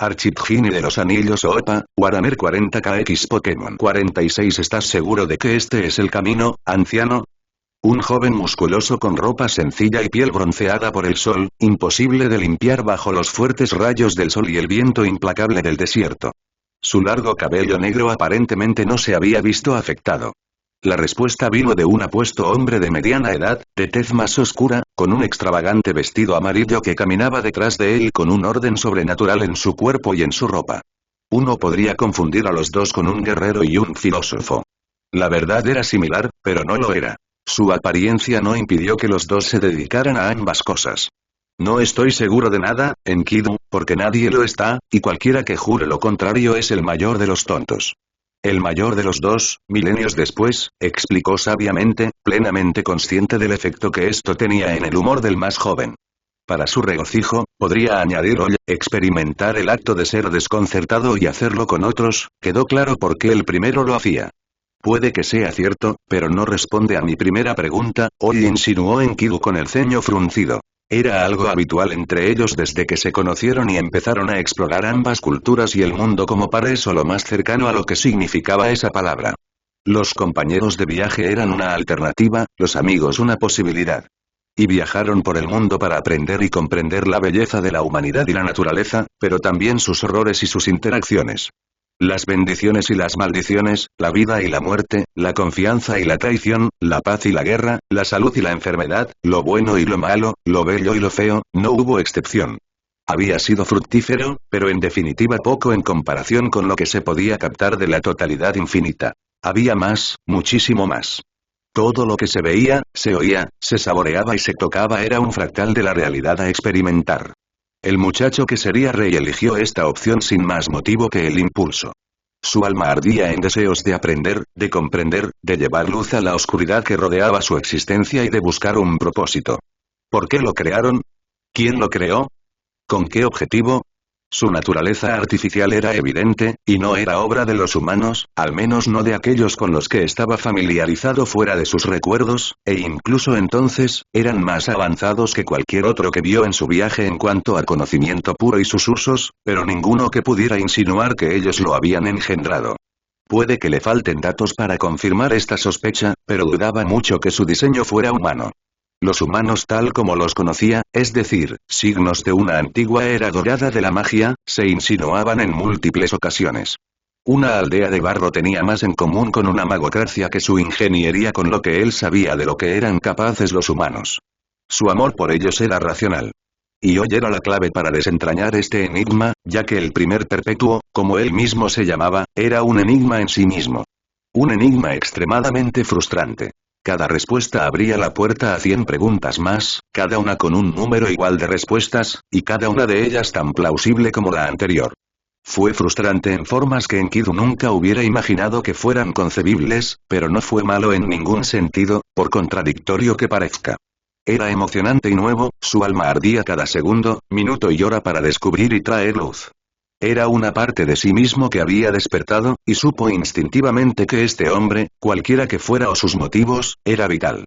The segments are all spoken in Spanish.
Archidjini de los Anillos Opa, Warhammer 40kx Pokémon 46. ¿Estás seguro de que este es el camino, anciano? Un joven musculoso con ropa sencilla y piel bronceada por el sol, imposible de limpiar bajo los fuertes rayos del sol y el viento implacable del desierto. Su largo cabello negro aparentemente no se había visto afectado. La respuesta vino de un apuesto hombre de mediana edad, de tez más oscura, con un extravagante vestido amarillo que caminaba detrás de él con un orden sobrenatural en su cuerpo y en su ropa. Uno podría confundir a los dos con un guerrero y un filósofo. La verdad era similar, pero no lo era. Su apariencia no impidió que los dos se dedicaran a ambas cosas. No estoy seguro de nada, Enkidu, porque nadie lo está, y cualquiera que jure lo contrario es el mayor de los tontos. El mayor de los dos, milenios después, explicó sabiamente, plenamente consciente del efecto que esto tenía en el humor del más joven. Para su regocijo, podría añadir hoy, experimentar el acto de ser desconcertado y hacerlo con otros, quedó claro por qué el primero lo hacía. Puede que sea cierto, pero no responde a mi primera pregunta, hoy insinuó Enkidu con el ceño fruncido. Era algo habitual entre ellos desde que se conocieron y empezaron a explorar ambas culturas y el mundo como pares o lo más cercano a lo que significaba esa palabra. Los compañeros de viaje eran una alternativa, los amigos una posibilidad. Y viajaron por el mundo para aprender y comprender la belleza de la humanidad y la naturaleza, pero también sus horrores y sus interacciones. Las bendiciones y las maldiciones, la vida y la muerte, la confianza y la traición, la paz y la guerra, la salud y la enfermedad, lo bueno y lo malo, lo bello y lo feo, no hubo excepción. Había sido fructífero, pero en definitiva poco en comparación con lo que se podía captar de la totalidad infinita. Había más, muchísimo más. Todo lo que se veía, se oía, se saboreaba y se tocaba era un fractal de la realidad a experimentar. El muchacho que sería rey eligió esta opción sin más motivo que el impulso. Su alma ardía en deseos de aprender, de comprender, de llevar luz a la oscuridad que rodeaba su existencia y de buscar un propósito. ¿Por qué lo crearon? ¿Quién lo creó? ¿Con qué objetivo? Su naturaleza artificial era evidente, y no era obra de los humanos, al menos no de aquellos con los que estaba familiarizado fuera de sus recuerdos, e incluso entonces, eran más avanzados que cualquier otro que vio en su viaje en cuanto a conocimiento puro y sus usos, pero ninguno que pudiera insinuar que ellos lo habían engendrado. Puede que le falten datos para confirmar esta sospecha, pero dudaba mucho que su diseño fuera humano. Los humanos tal como los conocía, es decir, signos de una antigua era dorada de la magia, se insinuaban en múltiples ocasiones. Una aldea de barro tenía más en común con una magocracia que su ingeniería con lo que él sabía de lo que eran capaces los humanos. Su amor por ellos era racional. Y hoy era la clave para desentrañar este enigma, ya que el primer perpetuo, como él mismo se llamaba, era un enigma en sí mismo. Un enigma extremadamente frustrante. Cada respuesta abría la puerta a 100 preguntas más, cada una con un número igual de respuestas, y cada una de ellas tan plausible como la anterior. Fue frustrante en formas que Enkidu nunca hubiera imaginado que fueran concebibles, pero no fue malo en ningún sentido, por contradictorio que parezca. Era emocionante y nuevo, su alma ardía cada segundo, minuto y hora para descubrir y traer luz. Era una parte de sí mismo que había despertado, y supo instintivamente que este hombre, cualquiera que fuera o sus motivos, era vital.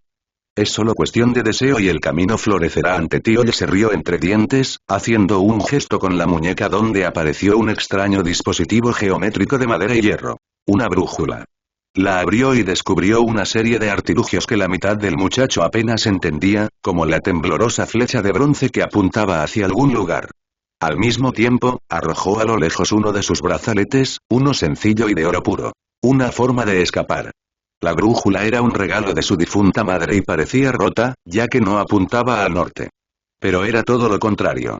Es solo cuestión de deseo y el camino florecerá ante ti. Oye se rió entre dientes, haciendo un gesto con la muñeca donde apareció un extraño dispositivo geométrico de madera y hierro. Una brújula. La abrió y descubrió una serie de artilugios que la mitad del muchacho apenas entendía, como la temblorosa flecha de bronce que apuntaba hacia algún lugar. Al mismo tiempo, arrojó a lo lejos uno de sus brazaletes, uno sencillo y de oro puro. Una forma de escapar. La brújula era un regalo de su difunta madre y parecía rota, ya que no apuntaba al norte. Pero era todo lo contrario.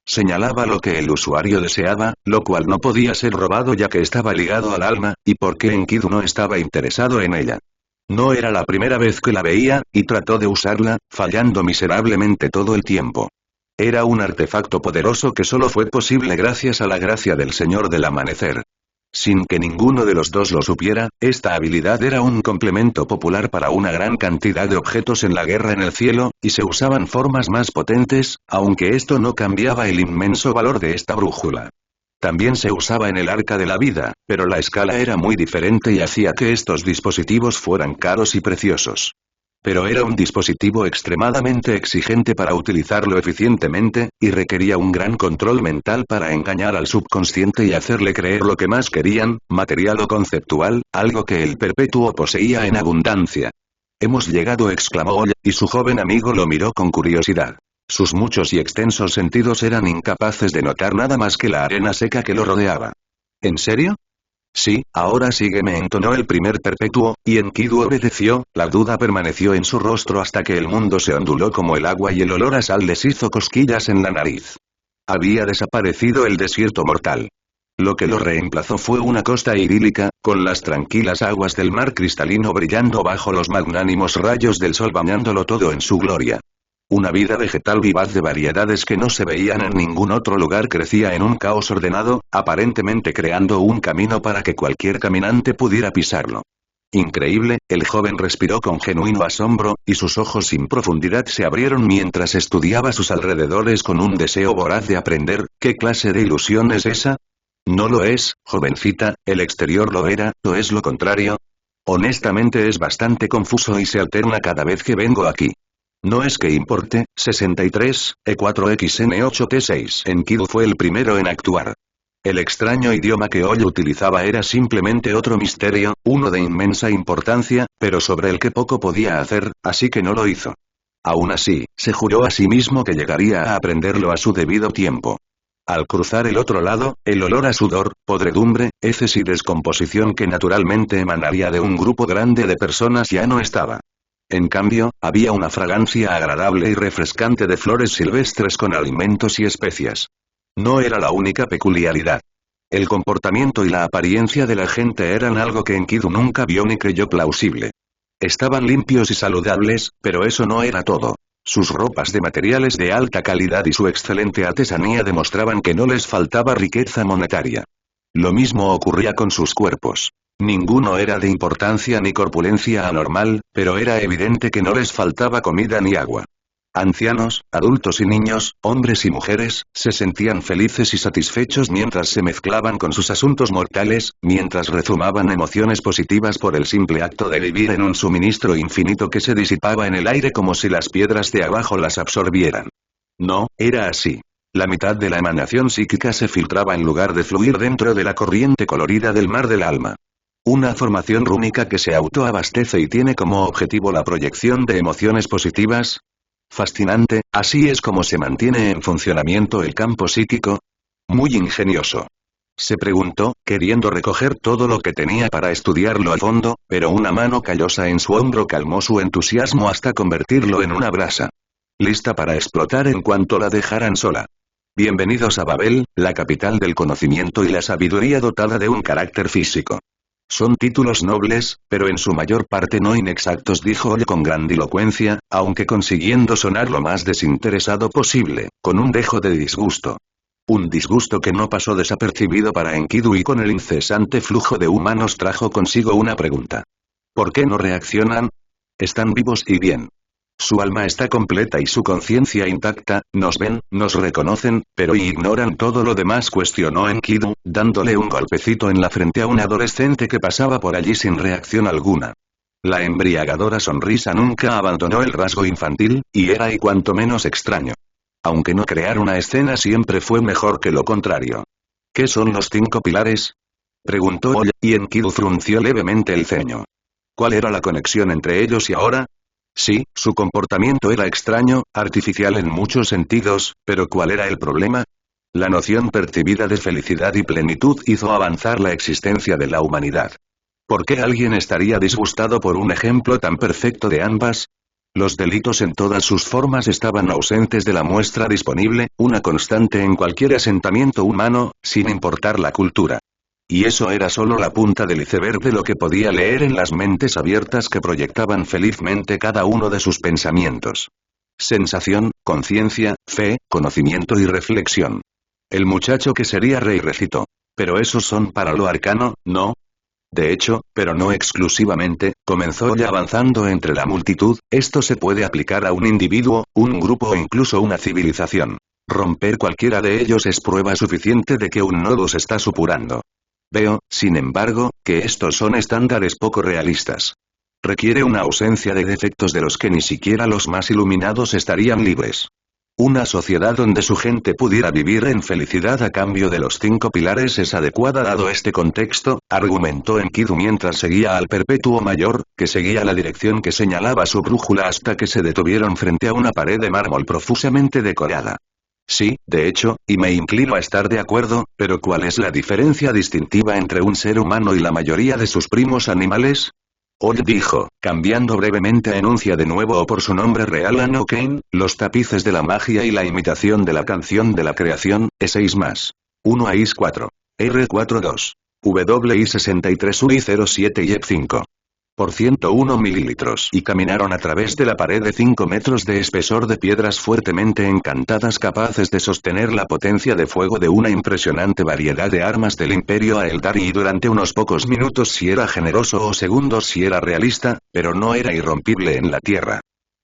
Señalaba lo que el usuario deseaba, lo cual no podía ser robado ya que estaba ligado al alma, y porque Enkidu no estaba interesado en ella. No era la primera vez que la veía, y trató de usarla, fallando miserablemente todo el tiempo. Era un artefacto poderoso que solo fue posible gracias a la gracia del Señor del Amanecer. Sin que ninguno de los dos lo supiera, esta habilidad era un complemento popular para una gran cantidad de objetos en la guerra en el cielo, y se usaban formas más potentes, aunque esto no cambiaba el inmenso valor de esta brújula. También se usaba en el Arca de la Vida, pero la escala era muy diferente y hacía que estos dispositivos fueran caros y preciosos. Pero era un dispositivo extremadamente exigente para utilizarlo eficientemente, y requería un gran control mental para engañar al subconsciente y hacerle creer lo que más querían, material o conceptual, algo que el perpetuo poseía en abundancia. Hemos llegado, exclamó Oya, y su joven amigo lo miró con curiosidad. Sus muchos y extensos sentidos eran incapaces de notar nada más que la arena seca que lo rodeaba. ¿En serio? Sí, ahora sígueme, entonó el primer perpetuo, y Enkidu obedeció. La duda permaneció en su rostro hasta que el mundo se onduló como el agua y el olor a sal les hizo cosquillas en la nariz. Había desaparecido el desierto mortal. Lo que lo reemplazó fue una costa idílica, con las tranquilas aguas del mar cristalino brillando bajo los magnánimos rayos del sol bañándolo todo en su gloria. Una vida vegetal vivaz de variedades que no se veían en ningún otro lugar crecía en un caos ordenado, aparentemente creando un camino para que cualquier caminante pudiera pisarlo. Increíble, el joven respiró con genuino asombro, y sus ojos sin profundidad se abrieron mientras estudiaba sus alrededores con un deseo voraz de aprender. ¿Qué clase de ilusión es esa? No lo es, jovencita, el exterior lo era, ¿o es lo contrario? Honestamente es bastante confuso y se alterna cada vez que vengo aquí. No es que importe. 63, E4XN8T6. Enkidu fue el primero en actuar. El extraño idioma que hoy utilizaba era simplemente otro misterio, uno de inmensa importancia, pero sobre el que poco podía hacer, así que no lo hizo. Aún así, se juró a sí mismo que llegaría a aprenderlo a su debido tiempo. Al cruzar el otro lado, el olor a sudor, podredumbre, heces y descomposición que naturalmente emanaría de un grupo grande de personas ya no estaba. En cambio, había una fragancia agradable y refrescante de flores silvestres con alimentos y especias. No era la única peculiaridad. El comportamiento y la apariencia de la gente eran algo que Enkidu nunca vio ni creyó plausible. Estaban limpios y saludables, pero eso no era todo. Sus ropas de materiales de alta calidad y su excelente artesanía demostraban que no les faltaba riqueza monetaria. Lo mismo ocurría con sus cuerpos. Ninguno era de importancia ni corpulencia anormal, pero era evidente que no les faltaba comida ni agua. Ancianos, adultos y niños, hombres y mujeres, se sentían felices y satisfechos mientras se mezclaban con sus asuntos mortales, mientras rezumaban emociones positivas por el simple acto de vivir en un suministro infinito que se disipaba en el aire como si las piedras de abajo las absorbieran. No, era así. La mitad de la emanación psíquica se filtraba en lugar de fluir dentro de la corriente colorida del mar del alma. Una formación rúnica que se autoabastece y tiene como objetivo la proyección de emociones positivas. Fascinante, así es como se mantiene en funcionamiento el campo psíquico. Muy ingenioso. Se preguntó, queriendo recoger todo lo que tenía para estudiarlo a fondo, pero una mano callosa en su hombro calmó su entusiasmo hasta convertirlo en una brasa. Lista para explotar en cuanto la dejaran sola. Bienvenidos a Babel, la capital del conocimiento y la sabiduría dotada de un carácter físico. Son títulos nobles, pero en su mayor parte no inexactos, dijo Oye con grandilocuencia, aunque consiguiendo sonar lo más desinteresado posible, con un dejo de disgusto. Un disgusto que no pasó desapercibido para Enkidu y con el incesante flujo de humanos trajo consigo una pregunta. ¿Por qué no reaccionan? Están vivos y bien. Su alma está completa y su conciencia intacta, nos ven, nos reconocen, pero ignoran todo lo demás, cuestionó Enkidu, dándole un golpecito en la frente a un adolescente que pasaba por allí sin reacción alguna. La embriagadora sonrisa nunca abandonó el rasgo infantil, y era y cuanto menos extraño. Aunque no crear una escena siempre fue mejor que lo contrario. ¿Qué son los 5 pilares? Preguntó Oya, y Enkidu frunció levemente el ceño. ¿Cuál era la conexión entre ellos y ahora? Sí, su comportamiento era extraño, artificial en muchos sentidos, pero ¿cuál era el problema? La noción percibida de felicidad y plenitud hizo avanzar la existencia de la humanidad. ¿Por qué alguien estaría disgustado por un ejemplo tan perfecto de ambas? Los delitos en todas sus formas estaban ausentes de la muestra disponible, una constante en cualquier asentamiento humano, sin importar la cultura. Y eso era solo la punta del iceberg de lo que podía leer en las mentes abiertas que proyectaban felizmente cada uno de sus pensamientos. Sensación, conciencia, fe, conocimiento y reflexión. El muchacho que sería rey recitó. Pero esos son para lo arcano, ¿no? De hecho, pero no exclusivamente, comenzó ya avanzando entre la multitud, esto se puede aplicar a un individuo, un grupo o incluso una civilización. Romper cualquiera de ellos es prueba suficiente de que un nodo se está supurando. Veo, sin embargo, que estos son estándares poco realistas. Requiere una ausencia de defectos de los que ni siquiera los más iluminados estarían libres. Una sociedad donde su gente pudiera vivir en felicidad a cambio de los 5 pilares es adecuada dado este contexto, argumentó Enkidu mientras seguía al perpetuo mayor, que seguía la dirección que señalaba su brújula hasta que se detuvieron frente a una pared de mármol profusamente decorada. Sí, de hecho, y me inclino a estar de acuerdo, pero ¿cuál es la diferencia distintiva entre un ser humano y la mayoría de sus primos animales? Odd dijo, cambiando brevemente a enuncia de nuevo o por su nombre real Anno Kane, los tapices de la magia y la imitación de la canción de la creación, E6 más. 1 a IS 4. R42. WI 63 UI 07 y EP5. Por 101 mililitros y caminaron a través de la pared de 5 metros de espesor de piedras fuertemente encantadas capaces de sostener la potencia de fuego de una impresionante variedad de armas del Imperio Aeldari y durante unos pocos minutos si era generoso o segundos si era realista, pero no era irrompible en la tierra.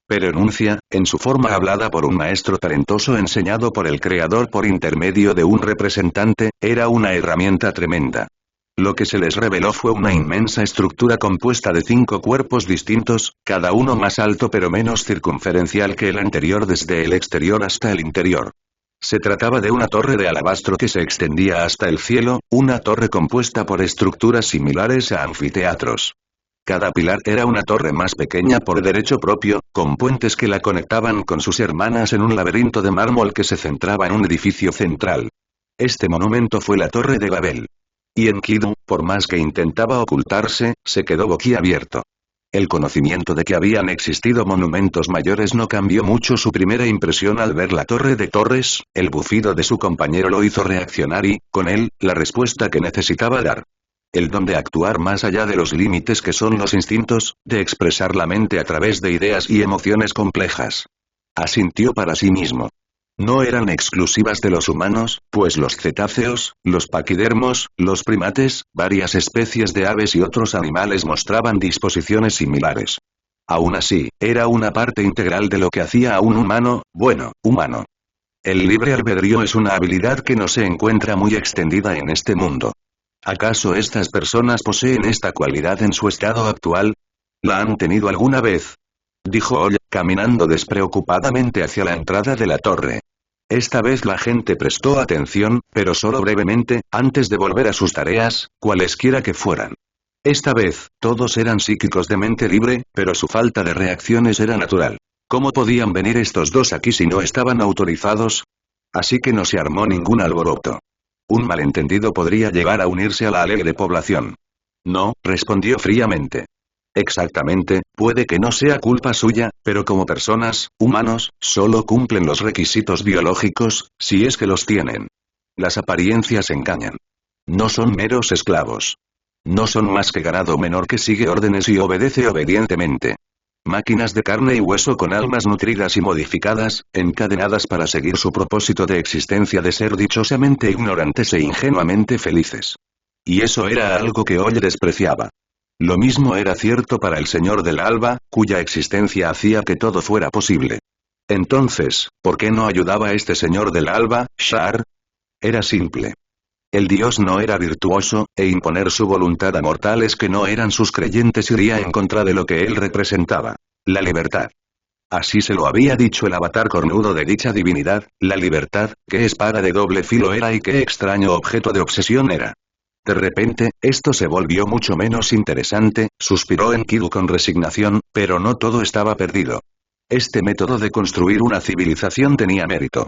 Pero enuncia, en su forma hablada por un maestro talentoso enseñado por el creador por intermedio de un representante, era una herramienta tremenda. Lo que se les reveló fue una inmensa estructura compuesta de 5 cuerpos distintos, cada uno más alto pero menos circunferencial que el anterior desde el exterior hasta el interior. Se trataba de una torre de alabastro que se extendía hasta el cielo, una torre compuesta por estructuras similares a anfiteatros. Cada pilar era una torre más pequeña por derecho propio, con puentes que la conectaban con sus hermanas en un laberinto de mármol que se centraba en un edificio central. Este monumento fue la Torre de Babel. Y Enkidu, por más que intentaba ocultarse, se quedó boquiabierto. El conocimiento de que habían existido monumentos mayores no cambió mucho su primera impresión al ver la Torre de Torres, el bufido de su compañero lo hizo reaccionar y, con él, la respuesta que necesitaba dar. El don de actuar más allá de los límites que son los instintos, de expresar la mente a través de ideas y emociones complejas. Asintió para sí mismo. No eran exclusivas de los humanos, pues los cetáceos, los paquidermos, los primates, varias especies de aves y otros animales mostraban disposiciones similares. Aún así, era una parte integral de lo que hacía a un humano, bueno, humano. El libre albedrío es una habilidad que no se encuentra muy extendida en este mundo. ¿Acaso estas personas poseen esta cualidad en su estado actual? ¿La han tenido alguna vez? Dijo Oll, caminando despreocupadamente hacia la entrada de la torre. Esta vez la gente prestó atención, pero solo brevemente, antes de volver a sus tareas, cualesquiera que fueran. Esta vez, todos eran psíquicos de mente libre, pero su falta de reacciones era natural. ¿Cómo podían venir estos dos aquí si no estaban autorizados? Así que no se armó ningún alboroto. Un malentendido podría llegar a unirse a la alegre población. No, respondió fríamente. Exactamente, puede que no sea culpa suya, pero como personas, humanos, solo cumplen los requisitos biológicos, si es que los tienen. Las apariencias engañan. No son meros esclavos. No son más que ganado menor que sigue órdenes y obedece obedientemente. Máquinas de carne y hueso con almas nutridas y modificadas, encadenadas para seguir su propósito de existencia de ser dichosamente ignorantes e ingenuamente felices. Y eso era algo que Oll despreciaba. Lo mismo era cierto para el Señor del Alba, cuya existencia hacía que todo fuera posible. Entonces, ¿por qué no ayudaba a este Señor del Alba, Shar? Era simple. El dios no era virtuoso, e imponer su voluntad a mortales que no eran sus creyentes iría en contra de lo que él representaba. La libertad. Así se lo había dicho el avatar cornudo de dicha divinidad, la libertad, qué espada de doble filo era y qué extraño objeto de obsesión era. De repente, esto se volvió mucho menos interesante, suspiró Enkidu con resignación, pero no todo estaba perdido. Este método de construir una civilización tenía mérito.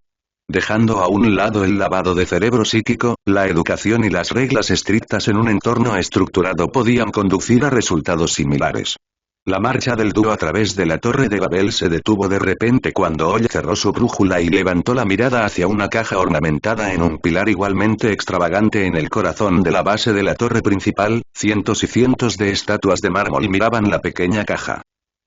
Dejando a un lado el lavado de cerebro psíquico, la educación y las reglas estrictas en un entorno estructurado podían conducir a resultados similares. La marcha del dúo a través de la Torre de Babel se detuvo de repente cuando Oll cerró su brújula y levantó la mirada hacia una caja ornamentada en un pilar igualmente extravagante en el corazón de la base de la torre principal. Cientos y cientos de estatuas de mármol miraban la pequeña caja.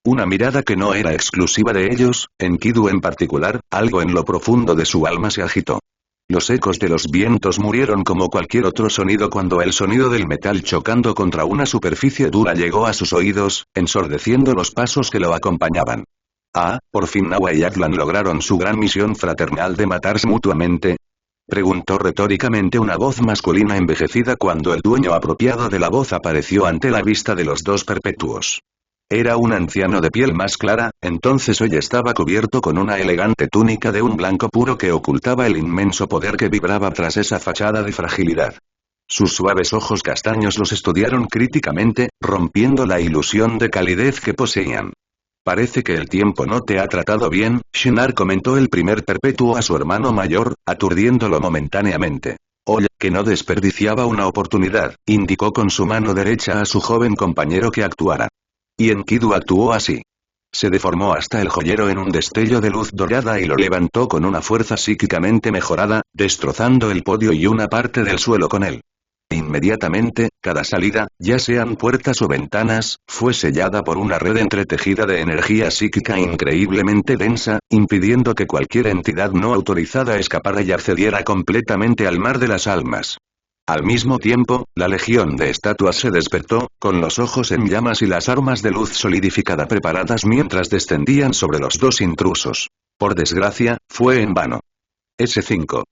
Una mirada que no era exclusiva de ellos, Enkidu en particular, algo en lo profundo de su alma se agitó. Los ecos de los vientos murieron como cualquier otro sonido cuando el sonido del metal chocando contra una superficie dura llegó a sus oídos, ensordeciendo los pasos que lo acompañaban. Ah, por fin Nawa y Atlan lograron su gran misión fraternal de matarse mutuamente. Preguntó retóricamente una voz masculina envejecida cuando el dueño apropiado de la voz apareció ante la vista de los dos perpetuos. Era un anciano de piel más clara, entonces hoy estaba cubierto con una elegante túnica de un blanco puro que ocultaba el inmenso poder que vibraba tras esa fachada de fragilidad. Sus suaves ojos castaños los estudiaron críticamente, rompiendo la ilusión de calidez que poseían. Parece que el tiempo no te ha tratado bien, Shinar comentó el primer perpetuo a su hermano mayor, aturdiéndolo momentáneamente. Oye, que no desperdiciaba una oportunidad, indicó con su mano derecha a su joven compañero que actuara. Y Enkidu actuó así. Se deformó hasta el joyero en un destello de luz dorada y lo levantó con una fuerza psíquicamente mejorada, destrozando el podio y una parte del suelo con él. Inmediatamente, cada salida, ya sean puertas o ventanas, fue sellada por una red entretejida de energía psíquica increíblemente densa, impidiendo que cualquier entidad no autorizada escapara y accediera completamente al mar de las almas. Al mismo tiempo, la legión de estatuas se despertó, con los ojos en llamas y las armas de luz solidificada preparadas mientras descendían sobre los dos intrusos. Por desgracia, fue en vano. S5.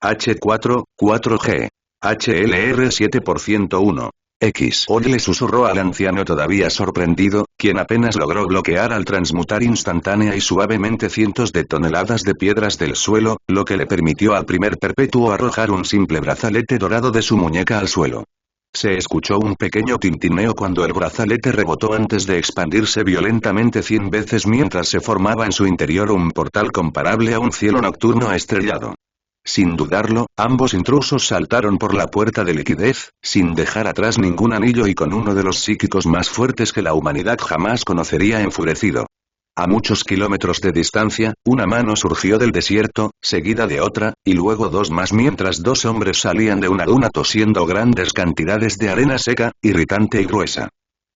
H4, 4G. HLR 7%1. X. Oye le susurró al anciano todavía sorprendido, quien apenas logró bloquear al transmutar instantánea y suavemente cientos de toneladas de piedras del suelo, lo que le permitió al primer perpetuo arrojar un simple brazalete dorado de su muñeca al suelo. Se escuchó un pequeño tintineo cuando el brazalete rebotó antes de expandirse violentamente 100 veces mientras se formaba en su interior un portal comparable a un cielo nocturno estrellado. Sin dudarlo, ambos intrusos saltaron por la puerta de liquidez, sin dejar atrás ningún anillo y con uno de los psíquicos más fuertes que la humanidad jamás conocería enfurecido. A muchos kilómetros de distancia, una mano surgió del desierto, seguida de otra, y luego dos más mientras dos hombres salían de una duna tosiendo grandes cantidades de arena seca, irritante y gruesa.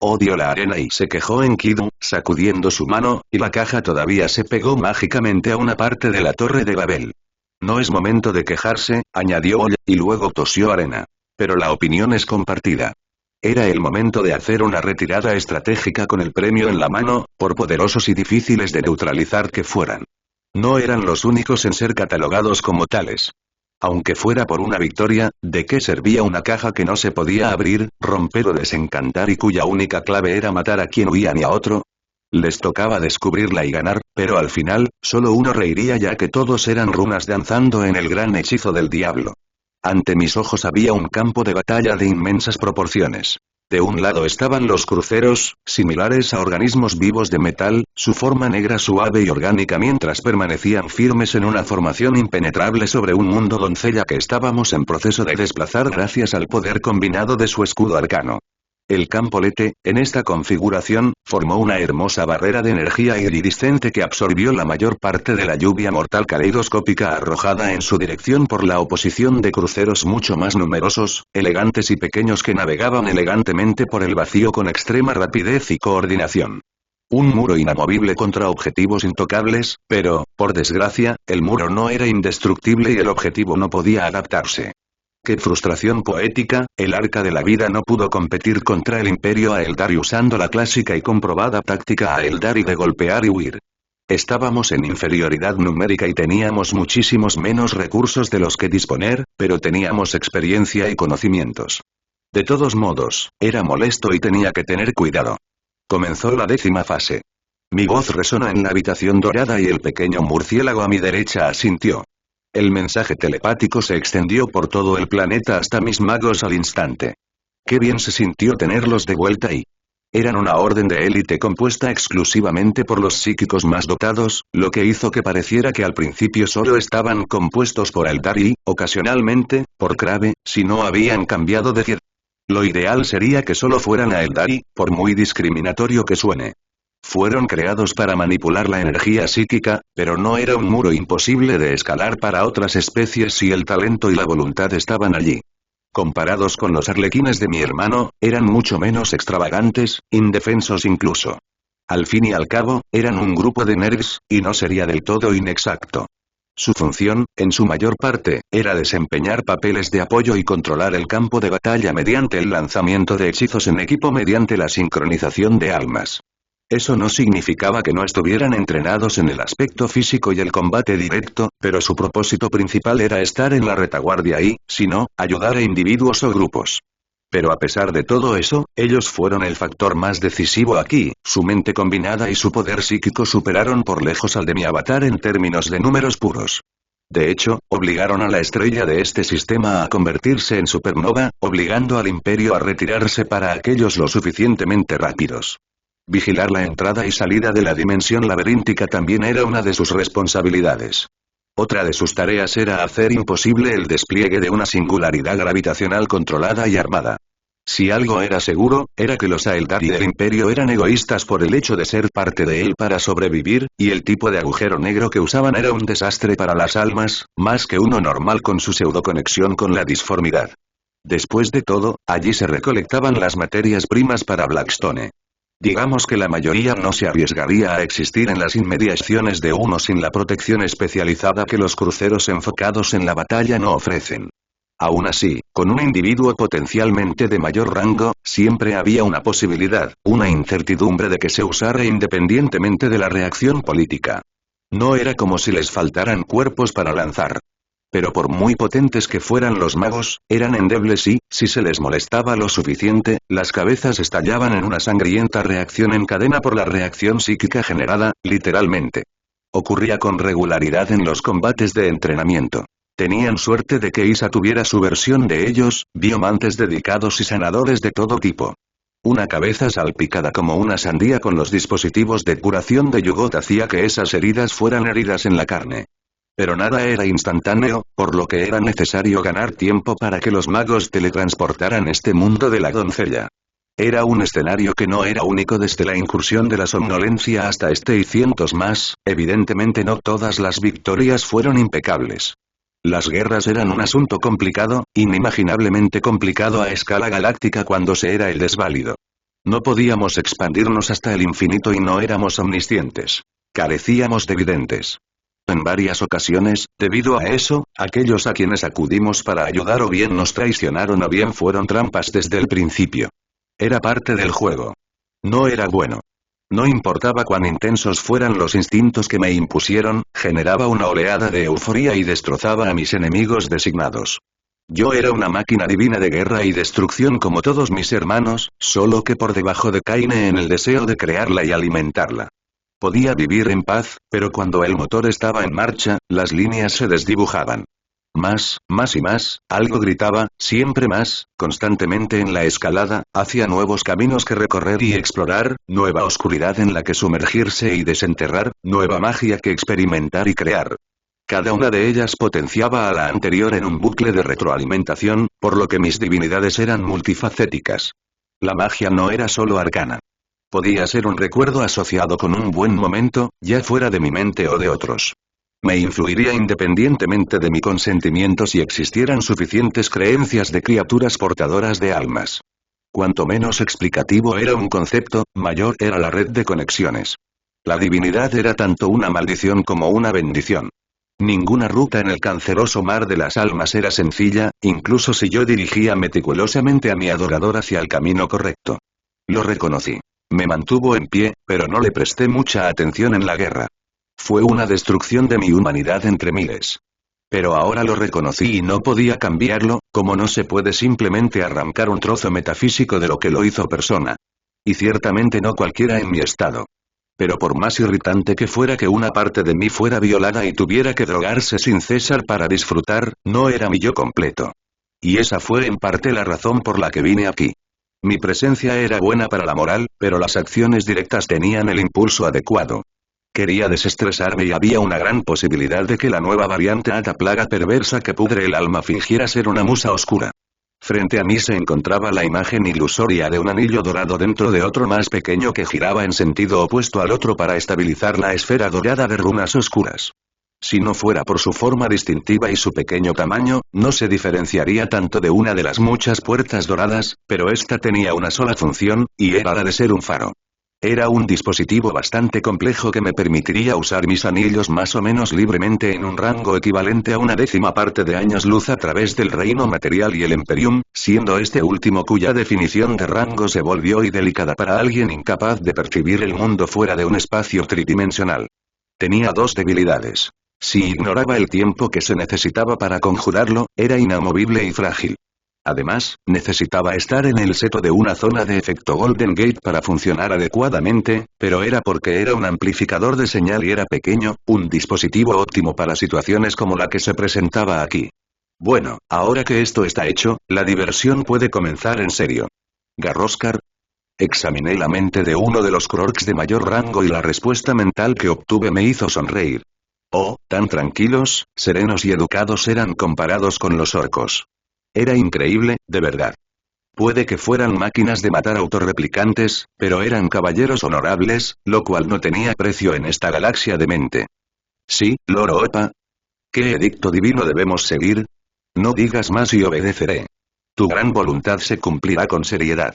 Odio la arena y se quejó Enkidu, sacudiendo su mano, y la caja todavía se pegó mágicamente a una parte de la torre de Babel. No es momento de quejarse, añadió Oye, y luego tosió Arena. Pero la opinión es compartida. Era el momento de hacer una retirada estratégica con el premio en la mano, por poderosos y difíciles de neutralizar que fueran. No eran los únicos en ser catalogados como tales. Aunque fuera por una victoria, ¿de qué servía una caja que no se podía abrir, romper o desencantar y cuya única clave era matar a quien huían y a otro? Les tocaba descubrirla y ganar, pero al final, solo uno reiría ya que todos eran runas danzando en el gran hechizo del diablo. Ante mis ojos había un campo de batalla de inmensas proporciones. De un lado estaban los cruceros, similares a organismos vivos de metal, su forma negra suave y orgánica mientras permanecían firmes en una formación impenetrable sobre un mundo doncella que estábamos en proceso de desplazar gracias al poder combinado de su escudo arcano. El campo Lete, en esta configuración, formó una hermosa barrera de energía iridiscente que absorbió la mayor parte de la lluvia mortal caleidoscópica arrojada en su dirección por la oposición de cruceros mucho más numerosos, elegantes y pequeños que navegaban elegantemente por el vacío con extrema rapidez y coordinación. Un muro inamovible contra objetivos intocables, pero, por desgracia, el muro no era indestructible y el objetivo no podía adaptarse. ¡Qué frustración poética! El Arca de la Vida no pudo competir contra el Imperio Aeldari usando la clásica y comprobada táctica Aeldari de golpear y huir. Estábamos en inferioridad numérica y teníamos muchísimos menos recursos de los que disponer, pero teníamos experiencia y conocimientos. De todos modos, era molesto y tenía que tener cuidado. Comenzó la 10ª fase. Mi voz resonó en la habitación dorada y el pequeño murciélago a mi derecha asintió. El mensaje telepático se extendió por todo el planeta hasta mis magos al instante. Qué bien se sintió tenerlos de vuelta y... Eran una orden de élite compuesta exclusivamente por los psíquicos más dotados, lo que hizo que pareciera que al principio solo estaban compuestos por Aeldari y, ocasionalmente, por Crave, si no habían cambiado de ciudad. Lo ideal sería que solo fueran Aeldari, por muy discriminatorio que suene. Fueron creados para manipular la energía psíquica, pero no era un muro imposible de escalar para otras especies si el talento y la voluntad estaban allí. Comparados con los arlequines de mi hermano, eran mucho menos extravagantes, indefensos incluso. Al fin y al cabo, eran un grupo de nerds, y no sería del todo inexacto. Su función, en su mayor parte, era desempeñar papeles de apoyo y controlar el campo de batalla mediante el lanzamiento de hechizos en equipo mediante la sincronización de almas. Eso no significaba que no estuvieran entrenados en el aspecto físico y el combate directo, pero su propósito principal era estar en la retaguardia y, si no, ayudar a individuos o grupos. Pero a pesar de todo eso, ellos fueron el factor más decisivo aquí, su mente combinada y su poder psíquico superaron por lejos al de mi avatar en términos de números puros. De hecho, obligaron a la estrella de este sistema a convertirse en supernova, obligando al imperio a retirarse para aquellos lo suficientemente rápidos. Vigilar la entrada y salida de la dimensión laberíntica también era una de sus responsabilidades. Otra de sus tareas era hacer imposible el despliegue de una singularidad gravitacional controlada y armada. Si algo era seguro, era que los Aeldari del Imperio eran egoístas por el hecho de ser parte de él para sobrevivir, y el tipo de agujero negro que usaban era un desastre para las almas, más que uno normal con su pseudoconexión con la disformidad. Después de todo, allí se recolectaban las materias primas para Blackstone. Digamos que la mayoría no se arriesgaría a existir en las inmediaciones de uno sin la protección especializada que los cruceros enfocados en la batalla no ofrecen. Aún así, con un individuo potencialmente de mayor rango, siempre había una posibilidad, una incertidumbre de que se usara independientemente de la reacción política. No era como si les faltaran cuerpos para lanzar. Pero por muy potentes que fueran los magos, eran endebles y, si se les molestaba lo suficiente, las cabezas estallaban en una sangrienta reacción en cadena por la reacción psíquica generada, literalmente. Ocurría con regularidad en los combates de entrenamiento. Tenían suerte de que Isa tuviera su versión de ellos, biomantes dedicados y sanadores de todo tipo. Una cabeza salpicada como una sandía con los dispositivos de curación de Yugot hacía que esas heridas fueran heridas en la carne. Pero nada era instantáneo, por lo que era necesario ganar tiempo para que los magos teletransportaran este mundo de la doncella. Era un escenario que no era único desde la incursión de la somnolencia hasta este y cientos más, evidentemente no todas las victorias fueron impecables. Las guerras eran un asunto complicado, inimaginablemente complicado a escala galáctica cuando se era el desválido. No podíamos expandirnos hasta el infinito y no éramos omniscientes. Carecíamos de videntes. En varias ocasiones, debido a eso, aquellos a quienes acudimos para ayudar o bien nos traicionaron o bien fueron trampas desde el principio. Era parte del juego. No era bueno. No importaba cuán intensos fueran los instintos que me impusieron, generaba una oleada de euforia y destrozaba a mis enemigos designados. Yo era una máquina divina de guerra y destrucción como todos mis hermanos, solo que por debajo de Kaine en el deseo de crearla y alimentarla. Podía vivir en paz, pero cuando el motor estaba en marcha, las líneas se desdibujaban. Más y más, algo gritaba, siempre más, constantemente en la escalada, hacia nuevos caminos que recorrer y explorar, nueva oscuridad en la que sumergirse y desenterrar, nueva magia que experimentar y crear. Cada una de ellas potenciaba a la anterior en un bucle de retroalimentación, por lo que mis divinidades eran multifacéticas. La magia no era solo arcana. Podía ser un recuerdo asociado con un buen momento, ya fuera de mi mente o de otros. Me influiría independientemente de mi consentimiento si existieran suficientes creencias de criaturas portadoras de almas. Cuanto menos explicativo era un concepto, mayor era la red de conexiones. La divinidad era tanto una maldición como una bendición. Ninguna ruta en el canceroso mar de las almas era sencilla, incluso si yo dirigía meticulosamente a mi adorador hacia el camino correcto. Lo reconocí. Me mantuvo en pie, pero no le presté mucha atención en la guerra. Fue una destrucción de mi humanidad entre miles. Pero ahora lo reconocí y no podía cambiarlo, como no se puede simplemente arrancar un trozo metafísico de lo que lo hizo persona. Y ciertamente no cualquiera en mi estado. Pero por más irritante que fuera que una parte de mí fuera violada y tuviera que drogarse sin cesar para disfrutar, no era mi yo completo. Y esa fue en parte la razón por la que vine aquí. Mi presencia era buena para la moral, pero las acciones directas tenían el impulso adecuado. Quería desestresarme y había una gran posibilidad de que la nueva variante Ata plaga perversa que pudre el alma fingiera ser una musa oscura. Frente a mí se encontraba la imagen ilusoria de un anillo dorado dentro de otro más pequeño que giraba en sentido opuesto al otro para estabilizar la esfera dorada de runas oscuras. Si no fuera por su forma distintiva y su pequeño tamaño, no se diferenciaría tanto de una de las muchas puertas doradas, pero esta tenía una sola función, y era la de ser un faro. Era un dispositivo bastante complejo que me permitiría usar mis anillos más o menos libremente en un rango equivalente a una décima parte de años luz a través del reino material y el Emperium, siendo este último cuya definición de rango se volvió delicada para alguien incapaz de percibir el mundo fuera de un espacio tridimensional. Tenía dos debilidades. Si ignoraba el tiempo que se necesitaba para conjurarlo, era inamovible y frágil. Además, necesitaba estar en el seto de una zona de efecto Golden Gate para funcionar adecuadamente, pero era porque era un amplificador de señal y era pequeño, un dispositivo óptimo para situaciones como la que se presentaba aquí. Bueno, ahora que esto está hecho, la diversión puede comenzar en serio. ¿Garroscar? Examiné la mente de uno de los Krorks de mayor rango y la respuesta mental que obtuve me hizo sonreír. Oh, tan tranquilos, serenos y educados eran comparados con los orcos. Era increíble, de verdad. Puede que fueran máquinas de matar autorreplicantes, pero eran caballeros honorables, lo cual no tenía precio en esta galaxia de mente. Sí, Lord Opa. ¿Qué edicto divino debemos seguir? No digas más y obedeceré. Tu gran voluntad se cumplirá con seriedad.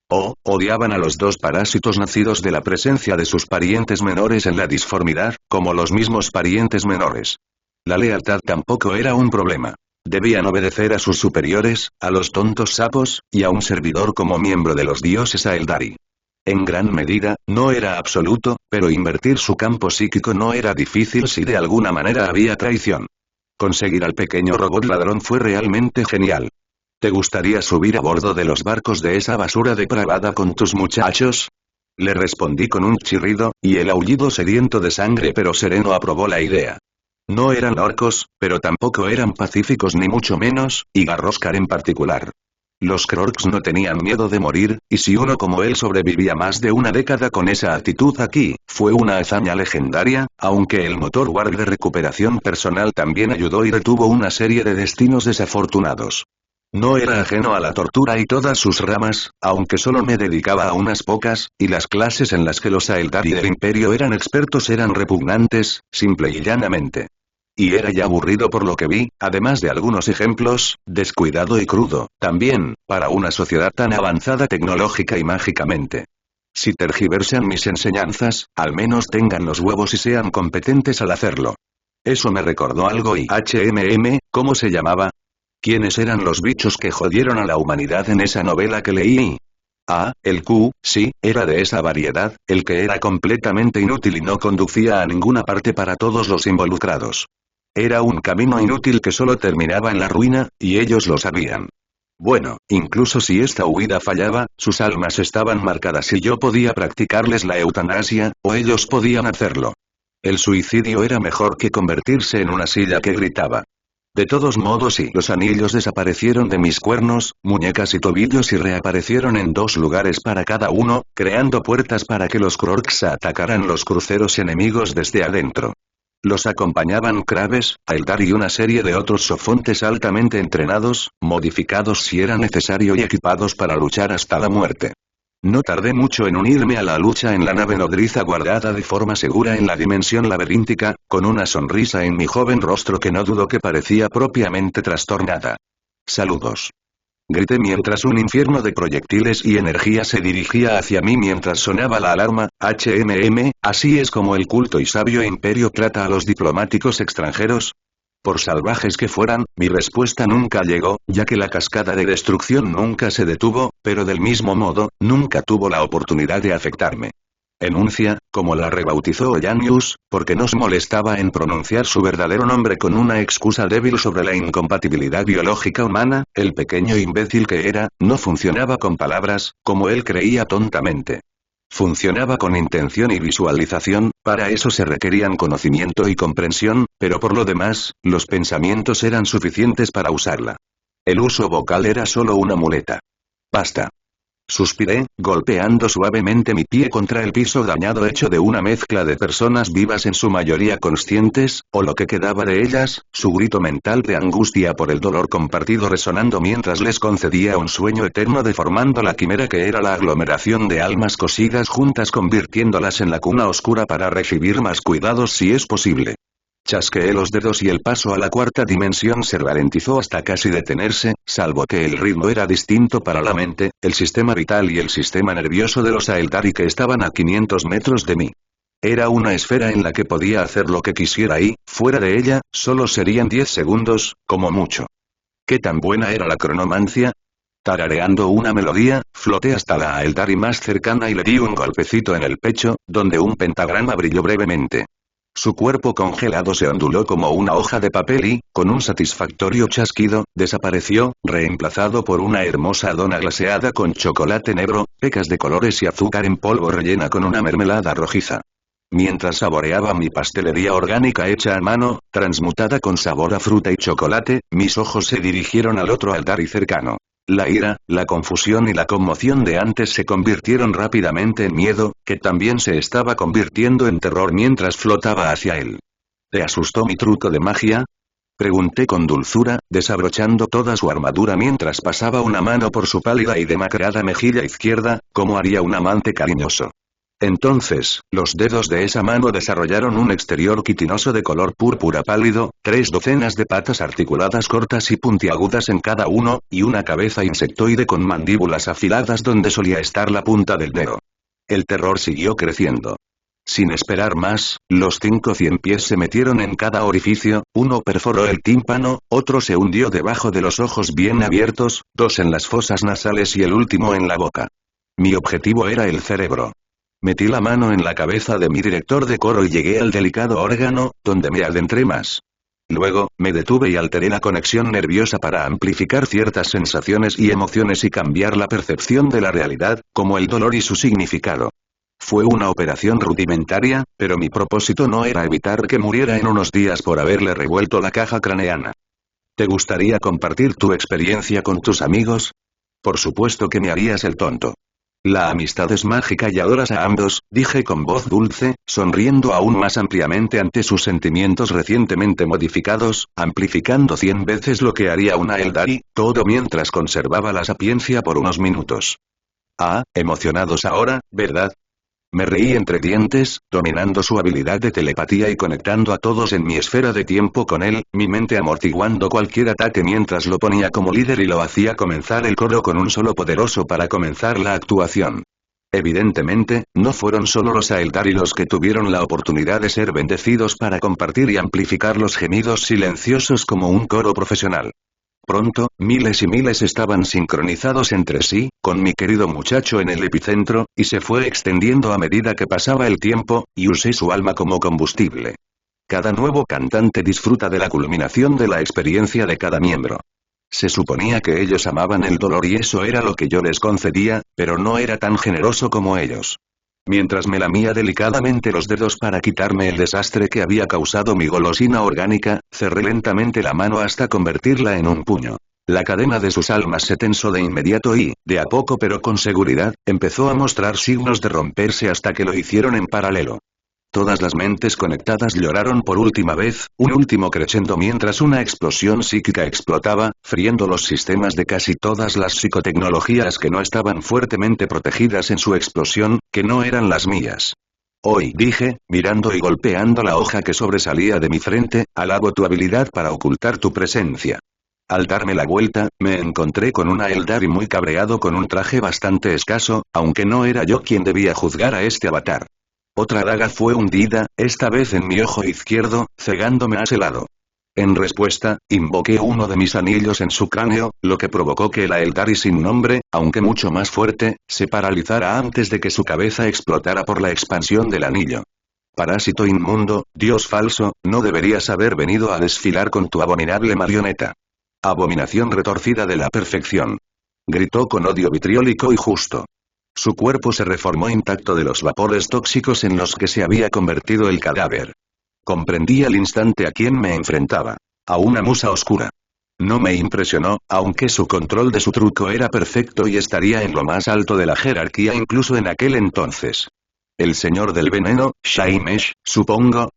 Oh, odiaban a los dos parásitos nacidos de la presencia de sus parientes menores en la disformidad, como los mismos parientes menores. La lealtad tampoco era un problema. Debían obedecer a sus superiores, a los tontos sapos, y a un servidor como miembro de los dioses Aeldari. En gran medida, no era absoluto, pero invertir su campo psíquico no era difícil si de alguna manera había traición. Conseguir al pequeño robot ladrón fue realmente genial. ¿Te gustaría subir a bordo de los barcos de esa basura depravada con tus muchachos? Le respondí con un chirrido, y el aullido sediento de sangre pero sereno aprobó la idea. No eran orcos, pero tampoco eran pacíficos ni mucho menos, y Garroscar en particular. Los Krorks no tenían miedo de morir, y si uno como él sobrevivía más de una década con esa actitud aquí, fue una hazaña legendaria, aunque el motor Warg de recuperación personal también ayudó y retuvo una serie de destinos desafortunados. No era ajeno a la tortura y todas sus ramas, aunque solo me dedicaba a unas pocas, y las clases en las que los Aeldari del Imperio eran expertos eran repugnantes, simple y llanamente. Y era ya aburrido por lo que vi, además de algunos ejemplos, descuidado y crudo, también, para una sociedad tan avanzada tecnológica y mágicamente. Si tergiversan mis enseñanzas, al menos tengan los huevos y sean competentes al hacerlo. Eso me recordó algo y ¿cómo se llamaba? ¿Quiénes eran los bichos que jodieron a la humanidad en esa novela que leí? Ah, el Q, sí, era de esa variedad, el que era completamente inútil y no conducía a ninguna parte para todos los involucrados. Era un camino inútil que solo terminaba en la ruina, y ellos lo sabían. Bueno, incluso si esta huida fallaba, sus almas estaban marcadas y yo podía practicarles la eutanasia, o ellos podían hacerlo. El suicidio era mejor que convertirse en una silla que gritaba. De todos modos los anillos desaparecieron de mis cuernos, muñecas y tobillos y reaparecieron en 2 lugares para cada uno, creando puertas para que los Krorks atacaran los cruceros enemigos desde adentro. Los acompañaban Kraves, Aeldar y una serie de otros sofontes altamente entrenados, modificados si era necesario y equipados para luchar hasta la muerte. No tardé mucho en unirme a la lucha en la nave nodriza guardada de forma segura en la dimensión laberíntica, con una sonrisa en mi joven rostro que no dudo que parecía propiamente trastornada. Saludos. Grité mientras un infierno de proyectiles y energía se dirigía hacia mí mientras sonaba la alarma, así es como el culto y sabio imperio trata a los diplomáticos extranjeros. Por salvajes que fueran, mi respuesta nunca llegó, ya que la cascada de destrucción nunca se detuvo, pero del mismo modo, nunca tuvo la oportunidad de afectarme. Enuncia, como la rebautizó Ollanius, porque nos molestaba en pronunciar su verdadero nombre con una excusa débil sobre la incompatibilidad biológica humana, el pequeño imbécil que era, no funcionaba con palabras, como él creía tontamente. Funcionaba con intención y visualización, para eso se requerían conocimiento y comprensión, pero por lo demás, los pensamientos eran suficientes para usarla. El uso vocal era solo una muleta. Basta. Suspiré, golpeando suavemente mi pie contra el piso dañado hecho de una mezcla de personas vivas en su mayoría conscientes, o lo que quedaba de ellas, su grito mental de angustia por el dolor compartido resonando mientras les concedía un sueño eterno deformando la quimera que era la aglomeración de almas cosidas juntas convirtiéndolas en la cuna oscura para recibir más cuidados si es posible. Chasqueé los dedos y el paso a la 4ª dimensión se ralentizó hasta casi detenerse, salvo que el ritmo era distinto para la mente, el sistema vital y el sistema nervioso de los Aeldari que estaban a 500 metros de mí. Era una esfera en la que podía hacer lo que quisiera y, fuera de ella, solo serían 10 segundos, como mucho. ¿Qué tan buena era la cronomancia? Tarareando una melodía, floté hasta la Aeldari más cercana y le di un golpecito en el pecho, donde un pentagrama brilló brevemente. Su cuerpo congelado se onduló como una hoja de papel y, con un satisfactorio chasquido, desapareció, reemplazado por una hermosa dona glaseada con chocolate negro, pecas de colores y azúcar en polvo rellena con una mermelada rojiza. Mientras saboreaba mi pastelería orgánica hecha a mano, transmutada con sabor a fruta y chocolate, mis ojos se dirigieron al otro altar y cercano. La ira, la confusión y la conmoción de antes se convirtieron rápidamente en miedo, que también se estaba convirtiendo en terror mientras flotaba hacia él. ¿Te asustó mi truco de magia? Pregunté con dulzura, desabrochando toda su armadura mientras pasaba una mano por su pálida y demacrada mejilla izquierda, como haría un amante cariñoso. Entonces, los dedos de esa mano desarrollaron un exterior quitinoso de color púrpura pálido, 3 docenas de patas articuladas cortas y puntiagudas en cada uno, y una cabeza insectoide con mandíbulas afiladas donde solía estar la punta del dedo. El terror siguió creciendo. Sin esperar más, los 5 ciempiés se metieron en cada orificio, uno perforó el tímpano, otro se hundió debajo de los ojos bien abiertos, 2 en las fosas nasales y el último en la boca. Mi objetivo era el cerebro. Metí la mano en la cabeza de mi director de coro y llegué al delicado órgano, donde me adentré más. Luego, me detuve y alteré la conexión nerviosa para amplificar ciertas sensaciones y emociones y cambiar la percepción de la realidad, como el dolor y su significado. Fue una operación rudimentaria, pero mi propósito no era evitar que muriera en unos días por haberle revuelto la caja craneana. ¿Te gustaría compartir tu experiencia con tus amigos? Por supuesto que me harías el tonto. La amistad es mágica y adoras a ambos, dije con voz dulce, sonriendo aún más ampliamente ante sus sentimientos recientemente modificados, amplificando 100 veces lo que haría una Eldari, todo mientras conservaba la sapiencia por unos minutos. Ah, emocionados ahora, ¿verdad? Me reí entre dientes, dominando su habilidad de telepatía y conectando a todos en mi esfera de tiempo con él, mi mente amortiguando cualquier ataque mientras lo ponía como líder y lo hacía comenzar el coro con un solo poderoso para comenzar la actuación. Evidentemente, no fueron solo los Aeldari los que tuvieron la oportunidad de ser bendecidos para compartir y amplificar los gemidos silenciosos como un coro profesional. Pronto, miles y miles estaban sincronizados entre sí, con mi querido muchacho en el epicentro, y se fue extendiendo a medida que pasaba el tiempo, y usé su alma como combustible. Cada nuevo cantante disfruta de la culminación de la experiencia de cada miembro. Se suponía que ellos amaban el dolor y eso era lo que yo les concedía, pero no era tan generoso como ellos. Mientras me lamía delicadamente los dedos para quitarme el desastre que había causado mi golosina orgánica, cerré lentamente la mano hasta convertirla en un puño. La cadena de sus almas se tensó de inmediato y, de a poco pero con seguridad, empezó a mostrar signos de romperse hasta que lo hicieron en paralelo. Todas las mentes conectadas lloraron por última vez, un último crescendo mientras una explosión psíquica explotaba, friendo los sistemas de casi todas las psicotecnologías que no estaban fuertemente protegidas en su explosión, que no eran las mías. Hoy, dije, mirando y golpeando la hoja que sobresalía de mi frente, alabo tu habilidad para ocultar tu presencia. Al darme la vuelta, me encontré con un Aeldari muy cabreado con un traje bastante escaso, aunque no era yo quien debía juzgar a este avatar. Otra daga fue hundida, esta vez en mi ojo izquierdo, cegándome a ese lado. En respuesta, invoqué uno de mis anillos en su cráneo, lo que provocó que el Aeldari sin nombre, aunque mucho más fuerte, se paralizara antes de que su cabeza explotara por la expansión del anillo. Parásito inmundo, dios falso, no deberías haber venido a desfilar con tu abominable marioneta. Abominación retorcida de la perfección. Gritó con odio vitriólico y justo. Su cuerpo se reformó intacto de los vapores tóxicos en los que se había convertido el cadáver. Comprendí al instante a quién me enfrentaba. A una musa oscura. No me impresionó, aunque su control de su truco era perfecto y estaría en lo más alto de la jerarquía incluso en aquel entonces. ¿El señor del veneno, Shaimesh, supongo?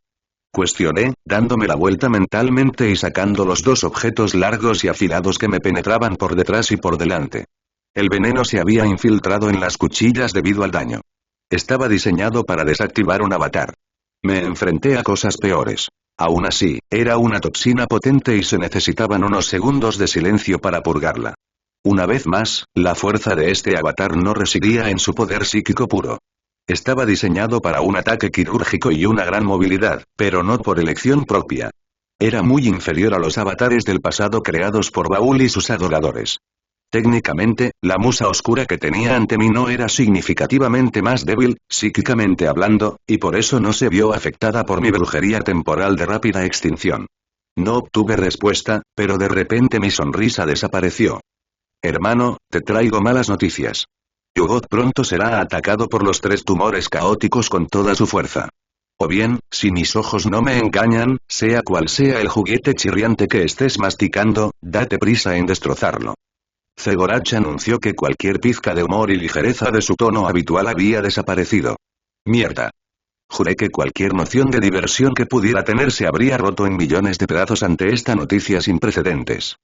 Cuestioné, dándome la vuelta mentalmente y sacando los 2 objetos largos y afilados que me penetraban por detrás y por delante. El veneno se había infiltrado en las cuchillas debido al daño. Estaba diseñado para desactivar un avatar. Me enfrenté a cosas peores. Aún así, era una toxina potente y se necesitaban unos segundos de silencio para purgarla. Una vez más, la fuerza de este avatar no residía en su poder psíquico puro. Estaba diseñado para un ataque quirúrgico y una gran movilidad, pero no por elección propia. Era muy inferior a los avatares del pasado creados por Baul y sus adoradores. Técnicamente, la musa oscura que tenía ante mí no era significativamente más débil, psíquicamente hablando, y por eso no se vio afectada por mi brujería temporal de rápida extinción. No obtuve respuesta, pero de repente mi sonrisa desapareció. Hermano, te traigo malas noticias. Yugot pronto será atacado por los 3 tumores caóticos con toda su fuerza. O bien, si mis ojos no me engañan, sea cual sea el juguete chirriante que estés masticando, date prisa en destrozarlo. Zegorach anunció que cualquier pizca de humor y ligereza de su tono habitual había desaparecido. Mierda. Juré que cualquier noción de diversión que pudiera tener se habría roto en millones de pedazos ante esta noticia sin precedentes.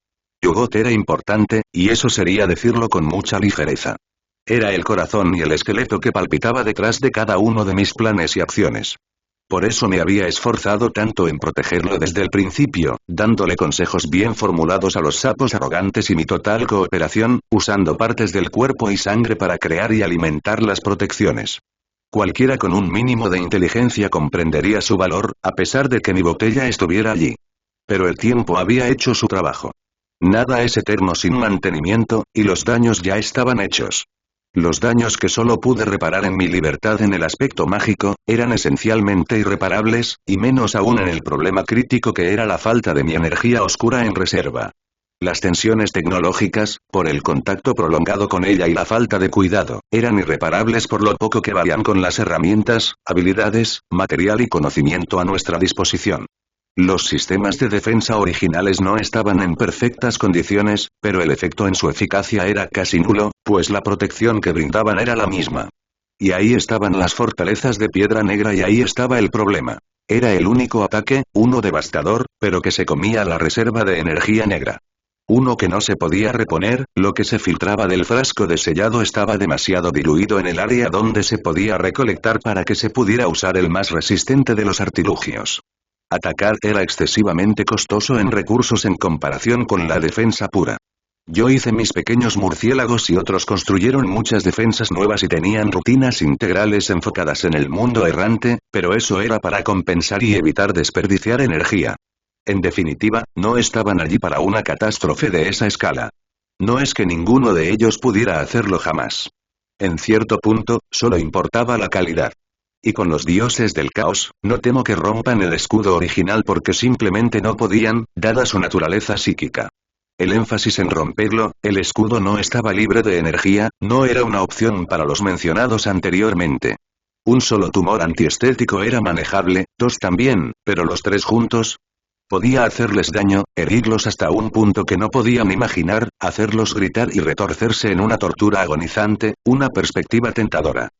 Yugot era importante, y eso sería decirlo con mucha ligereza. Era el corazón y el esqueleto que palpitaba detrás de cada uno de mis planes y acciones. Por eso me había esforzado tanto en protegerlo desde el principio, dándole consejos bien formulados a los sapos arrogantes y mi total cooperación, usando partes del cuerpo y sangre para crear y alimentar las protecciones. Cualquiera con un mínimo de inteligencia comprendería su valor, a pesar de que mi botella estuviera allí. Pero el tiempo había hecho su trabajo. Nada es eterno sin mantenimiento, y los daños ya estaban hechos. Los daños que solo pude reparar en mi libertad en el aspecto mágico, eran esencialmente irreparables, y menos aún en el problema crítico que era la falta de mi energía oscura en reserva. Las tensiones tecnológicas, por el contacto prolongado con ella y la falta de cuidado, eran irreparables por lo poco que valían con las herramientas, habilidades, material y conocimiento a nuestra disposición. Los sistemas de defensa originales no estaban en perfectas condiciones, pero el efecto en su eficacia era casi nulo, pues la protección que brindaban era la misma. Y ahí estaban las fortalezas de piedra negra y ahí estaba el problema. Era el único ataque, uno devastador, pero que se comía la reserva de energía negra. Uno que no se podía reponer, lo que se filtraba del frasco de sellado estaba demasiado diluido en el área donde se podía recolectar para que se pudiera usar el más resistente de los artilugios. Atacar era excesivamente costoso en recursos en comparación con la defensa pura. Yo hice mis pequeños murciélagos y otros construyeron muchas defensas nuevas y tenían rutinas integrales enfocadas en el mundo errante, pero eso era para compensar y evitar desperdiciar energía. En definitiva, no estaban allí para una catástrofe de esa escala. No es que ninguno de ellos pudiera hacerlo jamás. En cierto punto, solo importaba la calidad. Y con los dioses del caos, no temo que rompan el escudo original porque simplemente no podían, dada su naturaleza psíquica. El énfasis en romperlo, el escudo no estaba libre de energía, no era una opción para los mencionados anteriormente. Un solo tumor antiestético era manejable, 2 también, pero los 3 juntos, podía hacerles daño, herirlos hasta un punto que no podían imaginar, hacerlos gritar y retorcerse en una tortura agonizante, una perspectiva tentadora.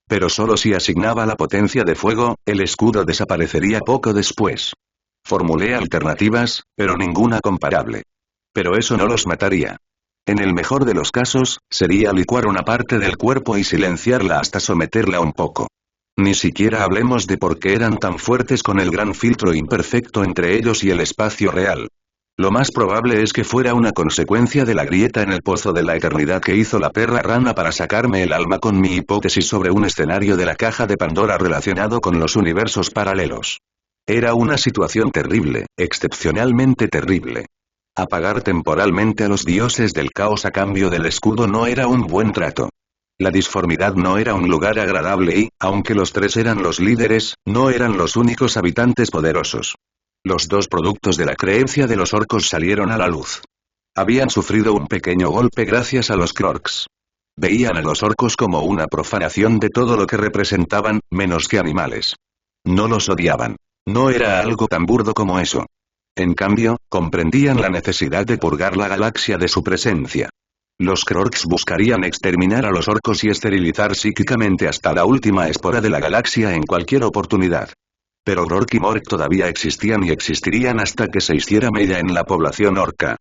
Pero solo si asignaba la potencia de fuego, el escudo desaparecería poco después. Formulé alternativas, pero ninguna comparable. Pero eso no los mataría. En el mejor de los casos, sería licuar una parte del cuerpo y silenciarla hasta someterla un poco. Ni siquiera hablemos de por qué eran tan fuertes con el gran filtro imperfecto entre ellos y el espacio real. Lo más probable es que fuera una consecuencia de la grieta en el pozo de la eternidad que hizo la perra rana para sacarme el alma con mi hipótesis sobre un escenario de la caja de Pandora relacionado con los universos paralelos. Era una situación terrible, excepcionalmente terrible. Apagar temporalmente a los dioses del caos a cambio del escudo no era un buen trato. La disformidad no era un lugar agradable y, aunque los 3 eran los líderes, no eran los únicos habitantes poderosos. Los 2 productos de la creencia de los orcos salieron a la luz. Habían sufrido un pequeño golpe gracias a los Krogs. Veían a los orcos como una profanación de todo lo que representaban, menos que animales. No los odiaban. No era algo tan burdo como eso. En cambio, comprendían la necesidad de purgar la galaxia de su presencia. Los Krogs buscarían exterminar a los orcos y esterilizar psíquicamente hasta la última espora de la galaxia en cualquier oportunidad. Pero Grork y Mork todavía existían y existirían hasta que se hiciera mella en la población orca.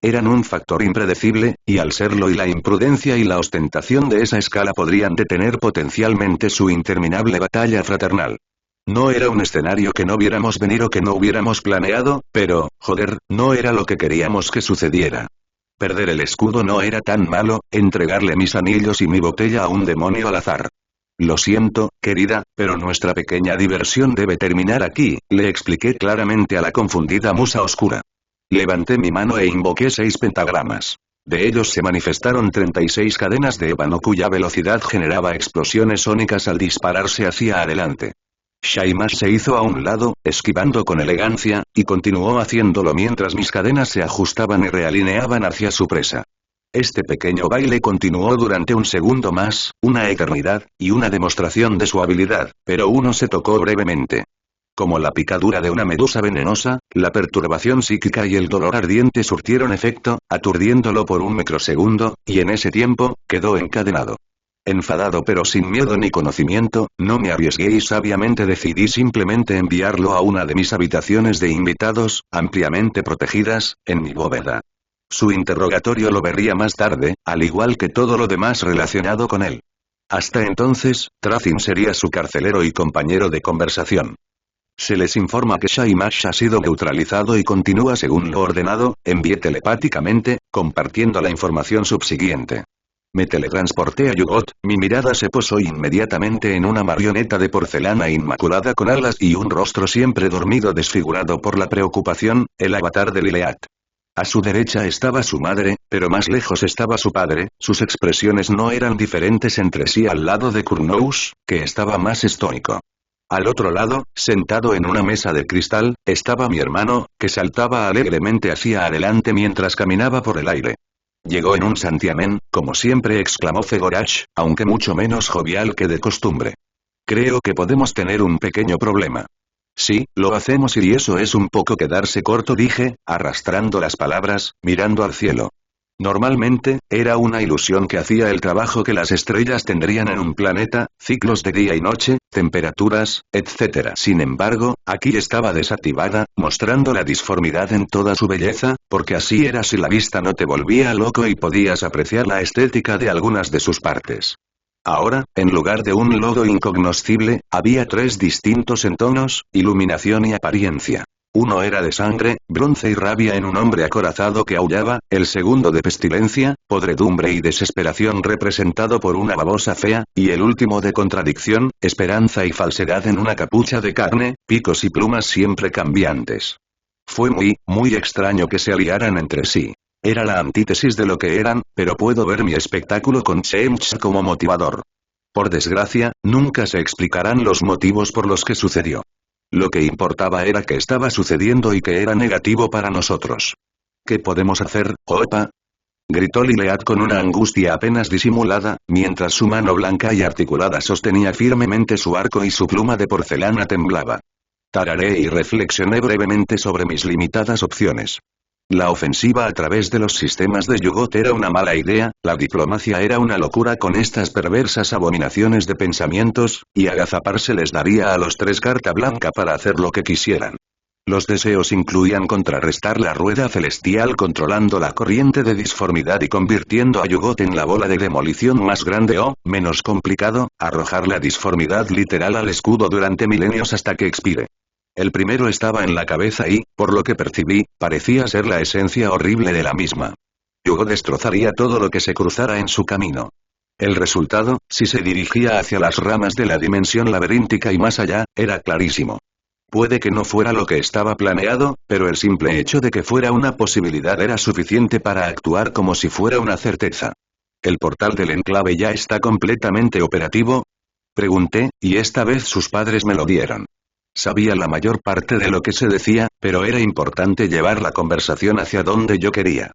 Eran un factor impredecible, y al serlo y la imprudencia y la ostentación de esa escala podrían detener potencialmente su interminable batalla fraternal. No era un escenario que no viéramos venir o que no hubiéramos planeado, pero, joder, no era lo que queríamos que sucediera. Perder el escudo no era tan malo, entregarle mis anillos y mi botella a un demonio al azar. Lo siento, querida, pero nuestra pequeña diversión debe terminar aquí, le expliqué claramente a la confundida musa oscura. Levanté mi mano e invoqué 6 pentagramas. De ellos se manifestaron 36 cadenas de ébano cuya velocidad generaba explosiones sónicas al dispararse hacia adelante. Shaimash se hizo a un lado, esquivando con elegancia, y continuó haciéndolo mientras mis cadenas se ajustaban y realineaban hacia su presa. Este pequeño baile continuó durante un segundo más, una eternidad, y una demostración de su habilidad, pero uno se tocó brevemente. Como la picadura de una medusa venenosa, la perturbación psíquica y el dolor ardiente surtieron efecto, aturdiéndolo por un microsegundo, y en ese tiempo, quedó encadenado. Enfadado pero sin miedo ni conocimiento, no me arriesgué y sabiamente decidí simplemente enviarlo a una de mis habitaciones de invitados, ampliamente protegidas, en mi bóveda. Su interrogatorio lo vería más tarde, al igual que todo lo demás relacionado con él. Hasta entonces, Tracin sería su carcelero y compañero de conversación. Se les informa que Shaimash ha sido neutralizado y continúa según lo ordenado, envié telepáticamente, compartiendo la información subsiguiente. Me teletransporté a Yugot, mi mirada se posó inmediatamente en una marioneta de porcelana inmaculada con alas y un rostro siempre dormido desfigurado por la preocupación, el avatar de Lileat. A su derecha estaba su madre, pero más lejos estaba su padre, sus expresiones no eran diferentes entre sí al lado de Kurnous, que estaba más estoico. Al otro lado, sentado en una mesa de cristal, estaba mi hermano, que saltaba alegremente hacia adelante mientras caminaba por el aire. Llegó en un santiamén, como siempre exclamó Fegorach, aunque mucho menos jovial que de costumbre. Creo que podemos tener un pequeño problema. Sí, lo hacemos y eso es un poco quedarse corto dije, arrastrando las palabras, mirando al cielo. Normalmente, era una ilusión que hacía el trabajo que las estrellas tendrían en un planeta, ciclos de día y noche, temperaturas, etc. Sin embargo, aquí estaba desactivada, mostrando la disformidad en toda su belleza, porque así era si la vista no te volvía loco y podías apreciar la estética de algunas de sus partes. Ahora, en lugar de un lodo incognoscible, había tres distintos entonos, iluminación y apariencia. Uno era de sangre, bronce y rabia en un hombre acorazado que aullaba, el segundo de pestilencia, podredumbre y desesperación representado por una babosa fea, y el último de contradicción, esperanza y falsedad en una capucha de carne, picos y plumas siempre cambiantes. Fue muy extraño que se aliaran entre sí. Era la antítesis de lo que eran, pero puedo ver mi espectáculo con Chemch como motivador. Por desgracia, nunca se explicarán los motivos por los que sucedió. Lo que importaba era que estaba sucediendo y que era negativo para nosotros. ¿Qué podemos hacer, Opa? Gritó Lileat con una angustia apenas disimulada, mientras su mano blanca y articulada sostenía firmemente su arco y su pluma de porcelana temblaba. Tarareé y reflexioné brevemente sobre mis limitadas opciones. La ofensiva a través de los sistemas de Yugot era una mala idea, la diplomacia era una locura con estas perversas abominaciones de pensamientos, y agazaparse les daría a los tres carta blanca para hacer lo que quisieran. Los deseos incluían contrarrestar la rueda celestial controlando la corriente de disformidad y convirtiendo a Yugot en la bola de demolición más grande o, menos complicado, arrojar la disformidad literal al escudo durante milenios hasta que expire. El primero estaba en la cabeza y, por lo que percibí, parecía ser la esencia horrible de la misma. Yugot destrozaría todo lo que se cruzara en su camino. El resultado, si se dirigía hacia las ramas de la dimensión laberíntica y más allá, era clarísimo. Puede que no fuera lo que estaba planeado, pero el simple hecho de que fuera una posibilidad era suficiente para actuar como si fuera una certeza. ¿El portal del enclave ya está completamente operativo? Pregunté, y esta vez sus padres me lo dieron. Sabía la mayor parte de lo que se decía, pero era importante llevar la conversación hacia donde yo quería.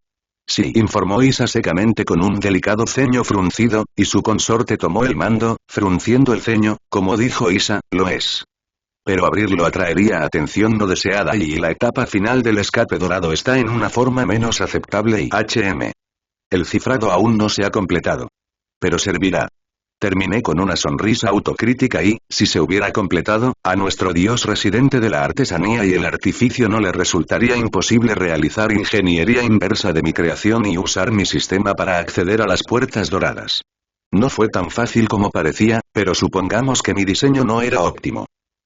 Sí, informó Isa secamente con un delicado ceño fruncido, y su consorte tomó el mando, frunciendo el ceño, como dijo Isa, lo es. Pero abrirlo atraería atención no deseada y la etapa final del escape dorado está en una forma menos aceptable y El cifrado aún no se ha completado. Pero servirá. Terminé con una sonrisa autocrítica y, si se hubiera completado, a nuestro dios residente de la artesanía y el artificio no le resultaría imposible realizar ingeniería inversa de mi creación y usar mi sistema para acceder a las puertas doradas. No fue tan fácil como parecía, pero supongamos que mi diseño no era óptimo.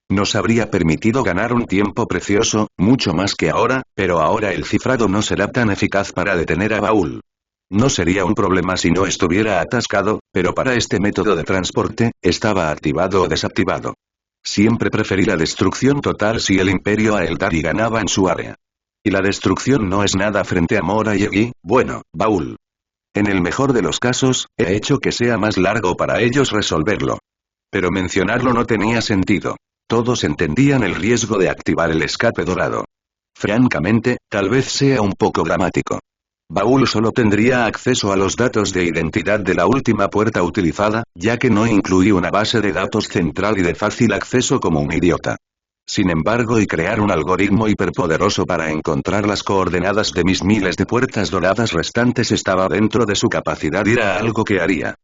Nos habría permitido ganar un tiempo precioso, mucho más que ahora, pero ahora el cifrado no será tan eficaz para detener a Baúl. No sería un problema si no estuviera atascado, pero para este método de transporte, estaba activado o desactivado. Siempre preferí la destrucción total si el Imperio Aeldari ganaba en su área. Y la destrucción no es nada frente a Mora y Egi, bueno, Baúl. En el mejor de los casos, he hecho que sea más largo para ellos resolverlo. Pero mencionarlo no tenía sentido. Todos entendían el riesgo de activar el escape dorado. Francamente, tal vez sea un poco dramático. Baúl solo tendría acceso a los datos de identidad de la última puerta utilizada, ya que no incluí una base de datos central y de fácil acceso como un idiota. Sin embargo, y crear un algoritmo hiperpoderoso para encontrar las coordenadas de mis miles de puertas doradas restantes estaba dentro de su capacidad y era algo que haría.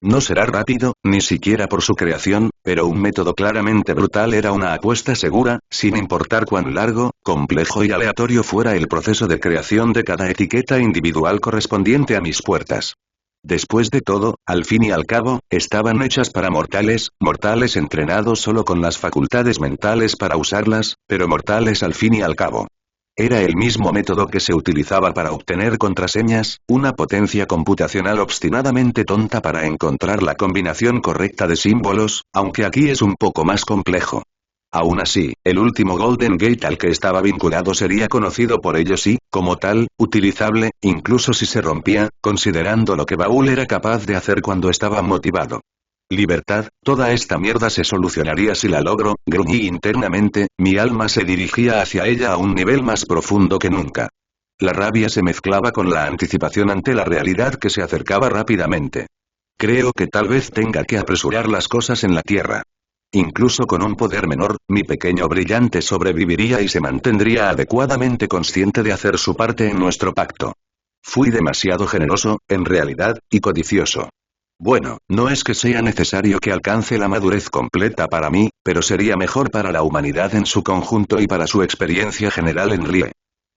No será rápido, ni siquiera por su creación, pero un método claramente brutal era una apuesta segura, sin importar cuán largo, complejo y aleatorio fuera el proceso de creación de cada etiqueta individual correspondiente a mis puertas. Después de todo, al fin y al cabo, estaban hechas para mortales entrenados solo con las facultades mentales para usarlas, pero mortales al fin y al cabo. Era el mismo método que se utilizaba para obtener contraseñas, una potencia computacional obstinadamente tonta para encontrar la combinación correcta de símbolos, aunque aquí es un poco más complejo. Aún así, el último Golden Gate al que estaba vinculado sería conocido por ellos y, como tal, utilizable, incluso si se rompía, considerando lo que Baúl era capaz de hacer cuando estaba motivado. Libertad, toda esta mierda se solucionaría si la logro, gruñí internamente, mi alma se dirigía hacia ella a un nivel más profundo que nunca. La rabia se mezclaba con la anticipación ante la realidad que se acercaba rápidamente. Creo que tal vez tenga que apresurar las cosas en la Tierra. Incluso con un poder menor, mi pequeño brillante sobreviviría y se mantendría adecuadamente consciente de hacer su parte en nuestro pacto. Fui demasiado generoso, en realidad, y codicioso. Bueno, no es que sea necesario que alcance la madurez completa para mí, pero sería mejor para la humanidad en su conjunto y para su experiencia general en Rie.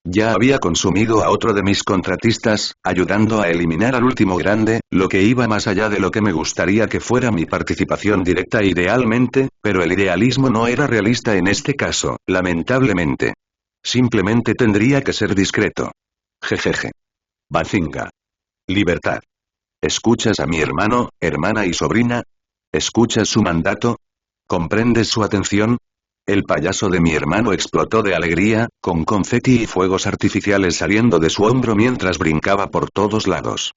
Ya había consumido a otro de mis contratistas, ayudando a eliminar al último grande, lo que iba más allá de lo que me gustaría que fuera mi participación directa idealmente, pero el idealismo no era realista en este caso, lamentablemente. Simplemente tendría que ser discreto. Jejeje. Bazinga. Libertad. ¿Escuchas a mi hermano, hermana y sobrina? ¿Escuchas su mandato? ¿Comprendes su atención? El payaso de mi hermano explotó de alegría, con confeti y fuegos artificiales saliendo de su hombro mientras brincaba por todos lados.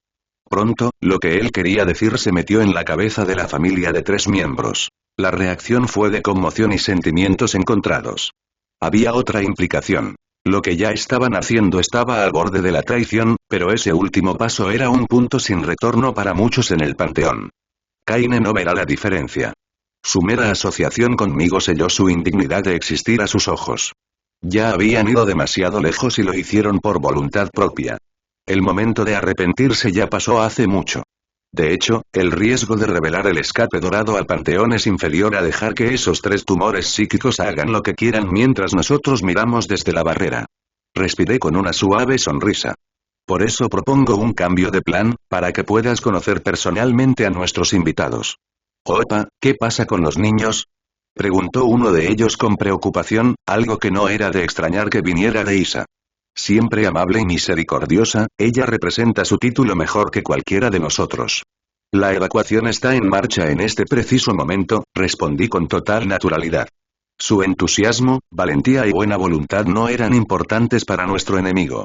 Pronto, lo que él quería decir se metió en la cabeza de la familia de 3 miembros. La reacción fue de conmoción y sentimientos encontrados. Había otra implicación. Lo que ya estaban haciendo estaba al borde de la traición, pero ese último paso era un punto sin retorno para muchos en el panteón. Kaine no verá la diferencia. Su mera asociación conmigo selló su indignidad de existir a sus ojos. Ya habían ido demasiado lejos y lo hicieron por voluntad propia. El momento de arrepentirse ya pasó hace mucho. De hecho, el riesgo de revelar el escape dorado al panteón es inferior a dejar que esos 3 tumores psíquicos hagan lo que quieran mientras nosotros miramos desde la barrera. Respiré con una suave sonrisa. Por eso propongo un cambio de plan, para que puedas conocer personalmente a nuestros invitados. Opa, ¿qué pasa con los niños? Preguntó uno de ellos con preocupación, algo que no era de extrañar que viniera de Isa. Siempre amable y misericordiosa, ella representa su título mejor que cualquiera de nosotros. La evacuación está en marcha en este preciso momento, respondí con total naturalidad. Su entusiasmo, valentía y buena voluntad no eran importantes para nuestro enemigo.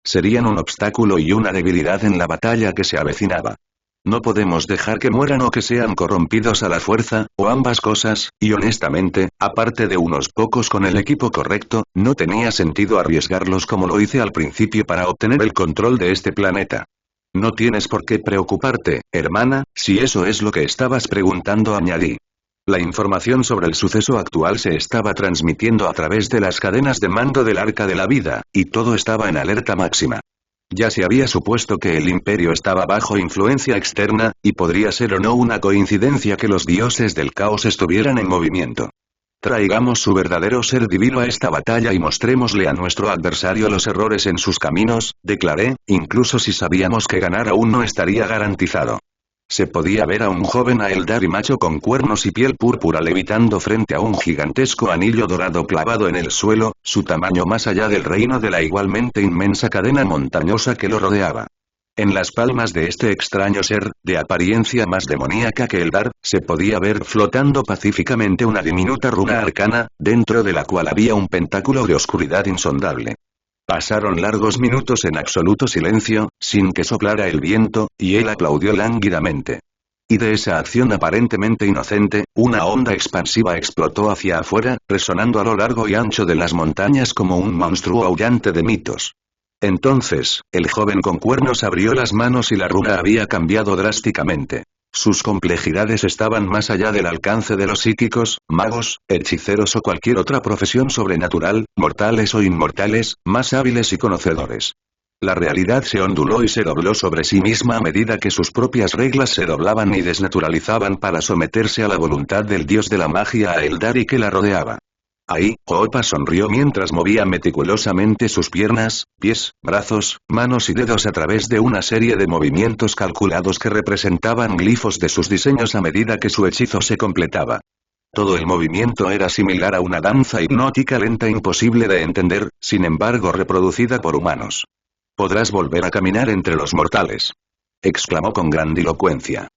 Serían un obstáculo y una debilidad en la batalla que se avecinaba. No podemos dejar que mueran o que sean corrompidos a la fuerza, o ambas cosas, y honestamente, aparte de unos pocos con el equipo correcto, no tenía sentido arriesgarlos como lo hice al principio para obtener el control de este planeta. No tienes por qué preocuparte, hermana, si eso es lo que estabas preguntando, añadí. La información sobre el suceso actual se estaba transmitiendo a través de las cadenas de mando del Arca de la Vida, y todo estaba en alerta máxima. Ya se había supuesto que el imperio estaba bajo influencia externa, y podría ser o no una coincidencia que los dioses del caos estuvieran en movimiento. Traigamos su verdadero ser divino a esta batalla y mostrémosle a nuestro adversario los errores en sus caminos, declaré, incluso si sabíamos que ganar aún no estaría garantizado. Se podía ver a un joven Aeldari macho con cuernos y piel púrpura levitando frente a un gigantesco anillo dorado clavado en el suelo, su tamaño más allá del reino de la igualmente inmensa cadena montañosa que lo rodeaba. En las palmas de este extraño ser, de apariencia más demoníaca que Eldar, se podía ver flotando pacíficamente una diminuta runa arcana, dentro de la cual había un pentáculo de oscuridad insondable. Pasaron largos minutos en absoluto silencio, sin que soplara el viento, y él aplaudió lánguidamente. Y de esa acción aparentemente inocente, una onda expansiva explotó hacia afuera, resonando a lo largo y ancho de las montañas como un monstruo aullante de mitos. Entonces, el joven con cuernos abrió las manos y la runa había cambiado drásticamente. Sus complejidades estaban más allá del alcance de los psíquicos, magos, hechiceros o cualquier otra profesión sobrenatural, mortales o inmortales, más hábiles y conocedores. La realidad se onduló y se dobló sobre sí misma a medida que sus propias reglas se doblaban y desnaturalizaban para someterse a la voluntad del dios de la magia Aeldari que la rodeaba. Ahí, Hoopa sonrió mientras movía meticulosamente sus piernas, pies, brazos, manos y dedos a través de una serie de movimientos calculados que representaban glifos de sus diseños a medida que su hechizo se completaba. Todo el movimiento era similar a una danza hipnótica lenta imposible de entender, sin embargo reproducida por humanos. «Podrás volver a caminar entre los mortales», exclamó con grandilocuencia.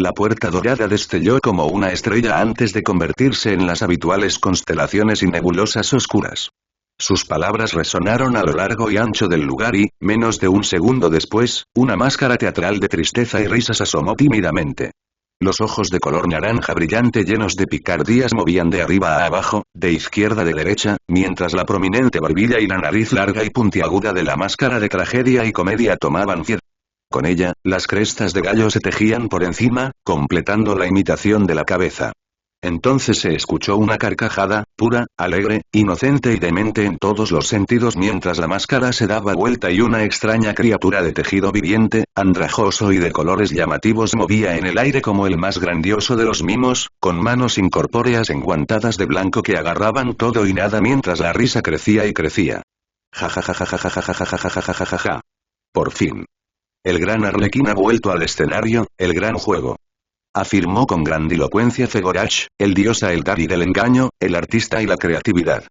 La puerta dorada destelló como una estrella antes de convertirse en las habituales constelaciones y nebulosas oscuras. Sus palabras resonaron a lo largo y ancho del lugar y, menos de un segundo después, una máscara teatral de tristeza y risas asomó tímidamente. Los ojos de color naranja brillante llenos de picardías movían de arriba a abajo, de izquierda a derecha, mientras la prominente barbilla y la nariz larga y puntiaguda de la máscara de tragedia y comedia tomaban forma. Con ella, las crestas de gallo se tejían por encima, completando la imitación de la cabeza. Entonces se escuchó una carcajada, pura, alegre, inocente y demente en todos los sentidos mientras la máscara se daba vuelta y una extraña criatura de tejido viviente, andrajoso y de colores llamativos movía en el aire como el más grandioso de los mimos, con manos incorpóreas enguantadas de blanco que agarraban todo y nada mientras la risa crecía y crecía. Ja ja ja ja ja ja ja ja ja ja ja ja ja ja. Por fin. El gran Arlequín ha vuelto al escenario, el gran juego. Afirmó con grandilocuencia Fegorach, el dios Aeldari del engaño, el artista y la creatividad.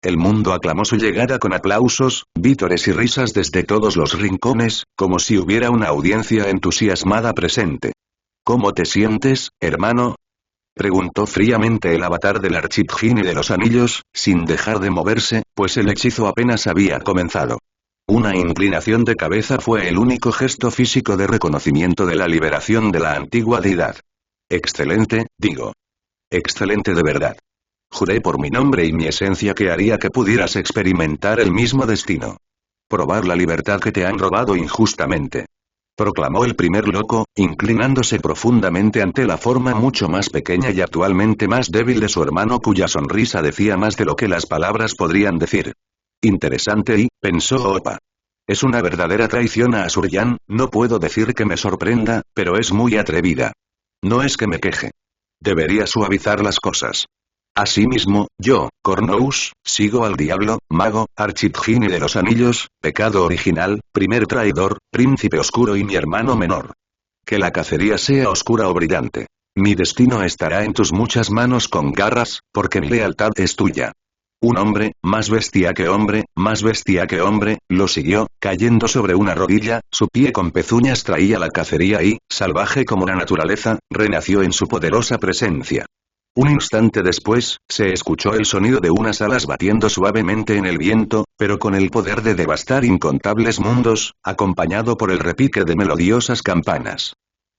El mundo aclamó su llegada con aplausos, vítores y risas desde todos los rincones, como si hubiera una audiencia entusiasmada presente. ¿Cómo te sientes, hermano?, preguntó fríamente el avatar del Archipgini de los Anillos, sin dejar de moverse, pues el hechizo apenas había comenzado. Una inclinación de cabeza fue el único gesto físico de reconocimiento de la liberación de la antigua deidad. Excelente, digo. Excelente de verdad. Juré por mi nombre y mi esencia que haría que pudieras experimentar el mismo destino. Probar la libertad que te han robado injustamente. Proclamó el primer loco, inclinándose profundamente ante la forma mucho más pequeña y actualmente más débil de su hermano cuya sonrisa decía más de lo que las palabras podrían decir. Interesante y, pensó Hoopa. Es una verdadera traición a Asuryan, no puedo decir que me sorprenda, pero es muy atrevida. No es que me queje. Debería suavizar las cosas. Asimismo, yo, Cornous, sigo al diablo, mago, Archipgini de los Anillos, pecado original, primer traidor, príncipe oscuro y mi hermano menor. Que la cacería sea oscura o brillante. Mi destino estará en tus muchas manos con garras, porque mi lealtad es tuya. Un hombre, más bestia que hombre, lo siguió, cayendo sobre una rodilla, su pie con pezuñas traía la cacería y, salvaje como la naturaleza, renació en su poderosa presencia. Un instante después, se escuchó el sonido de unas alas batiendo suavemente en el viento, pero con el poder de devastar incontables mundos, acompañado por el repique de melodiosas campanas.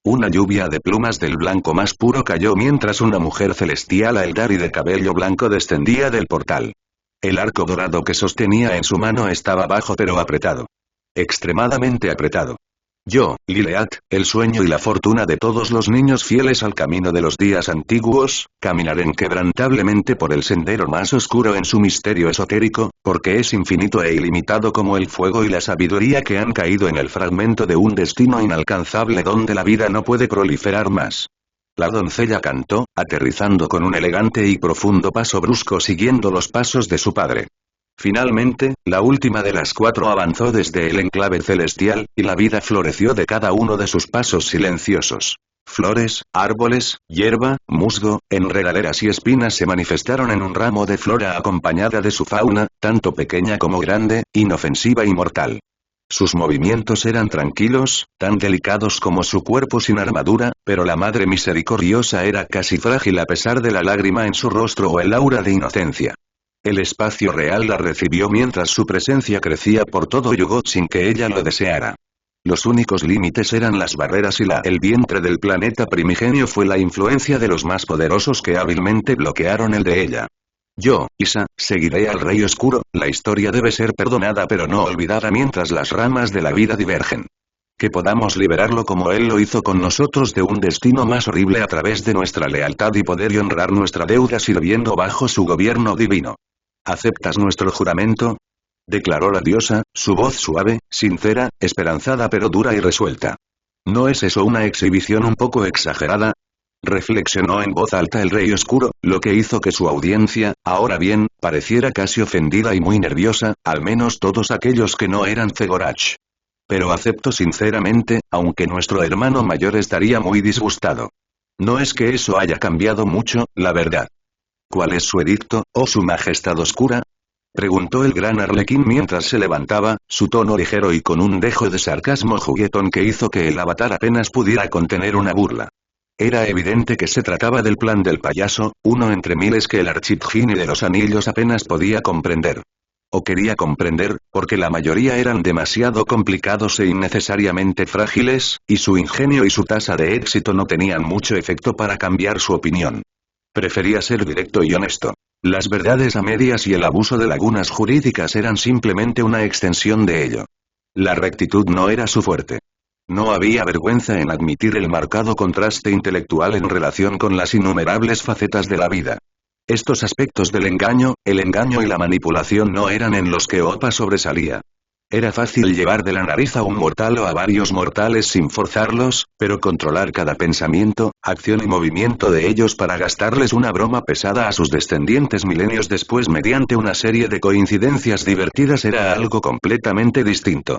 Una lluvia de plumas del blanco más puro cayó mientras una mujer celestial Aeldari de cabello blanco descendía del portal. El arco dorado que sostenía en su mano estaba bajo pero apretado. Extremadamente apretado. Yo, Lileat, el sueño y la fortuna de todos los niños fieles al camino de los días antiguos, caminaré inquebrantablemente por el sendero más oscuro en su misterio esotérico, porque es infinito e ilimitado como el fuego y la sabiduría que han caído en el fragmento de un destino inalcanzable donde la vida no puede proliferar más. La doncella cantó, aterrizando con un elegante y profundo paso brusco siguiendo los pasos de su padre. Finalmente, la última de las cuatro avanzó desde el enclave celestial, y la vida floreció de cada uno de sus pasos silenciosos. Flores, árboles, hierba, musgo, enredaderas y espinas se manifestaron en un ramo de flora acompañada de su fauna, tanto pequeña como grande, inofensiva y mortal. Sus movimientos eran tranquilos, tan delicados como su cuerpo sin armadura, pero la madre misericordiosa era casi frágil a pesar de la lágrima en su rostro o el aura de inocencia. El espacio real la recibió mientras su presencia crecía por todo Yugot sin que ella lo deseara. Los únicos límites eran las barreras y el vientre del planeta primigenio fue la influencia de los más poderosos que hábilmente bloquearon el de ella. Yo, Isa, seguiré al Rey Oscuro, la historia debe ser perdonada pero no olvidada mientras las ramas de la vida divergen. Que podamos liberarlo como él lo hizo con nosotros de un destino más horrible a través de nuestra lealtad y poder y honrar nuestra deuda sirviendo bajo su gobierno divino. ¿Aceptas nuestro juramento? Declaró la diosa, su voz suave, sincera, esperanzada pero dura y resuelta. ¿No es eso una exhibición un poco exagerada? Reflexionó en voz alta el Rey Oscuro, lo que hizo que su audiencia, ahora bien, pareciera casi ofendida y muy nerviosa, al menos todos aquellos que no eran Zegorach. Pero acepto sinceramente, aunque nuestro hermano mayor estaría muy disgustado. No es que eso haya cambiado mucho, la verdad. ¿Cuál es su edicto, oh su majestad oscura? Preguntó el gran Arlequín mientras se levantaba, su tono ligero y con un dejo de sarcasmo juguetón que hizo que el avatar apenas pudiera contener una burla. Era evidente que se trataba del plan del payaso, uno entre miles que el architgini de los anillos apenas podía comprender. O quería comprender, porque la mayoría eran demasiado complicados e innecesariamente frágiles, y su ingenio y su tasa de éxito no tenían mucho efecto para cambiar su opinión. Prefería ser directo y honesto. Las verdades a medias y el abuso de lagunas jurídicas eran simplemente una extensión de ello. La rectitud no era su fuerte. No había vergüenza en admitir el marcado contraste intelectual en relación con las innumerables facetas de la vida. Estos aspectos del engaño, el engaño y la manipulación no eran en los que Oppa sobresalía. Era fácil llevar de la nariz a un mortal o a varios mortales sin forzarlos, pero controlar cada pensamiento, acción y movimiento de ellos para gastarles una broma pesada a sus descendientes milenios después mediante una serie de coincidencias divertidas era algo completamente distinto.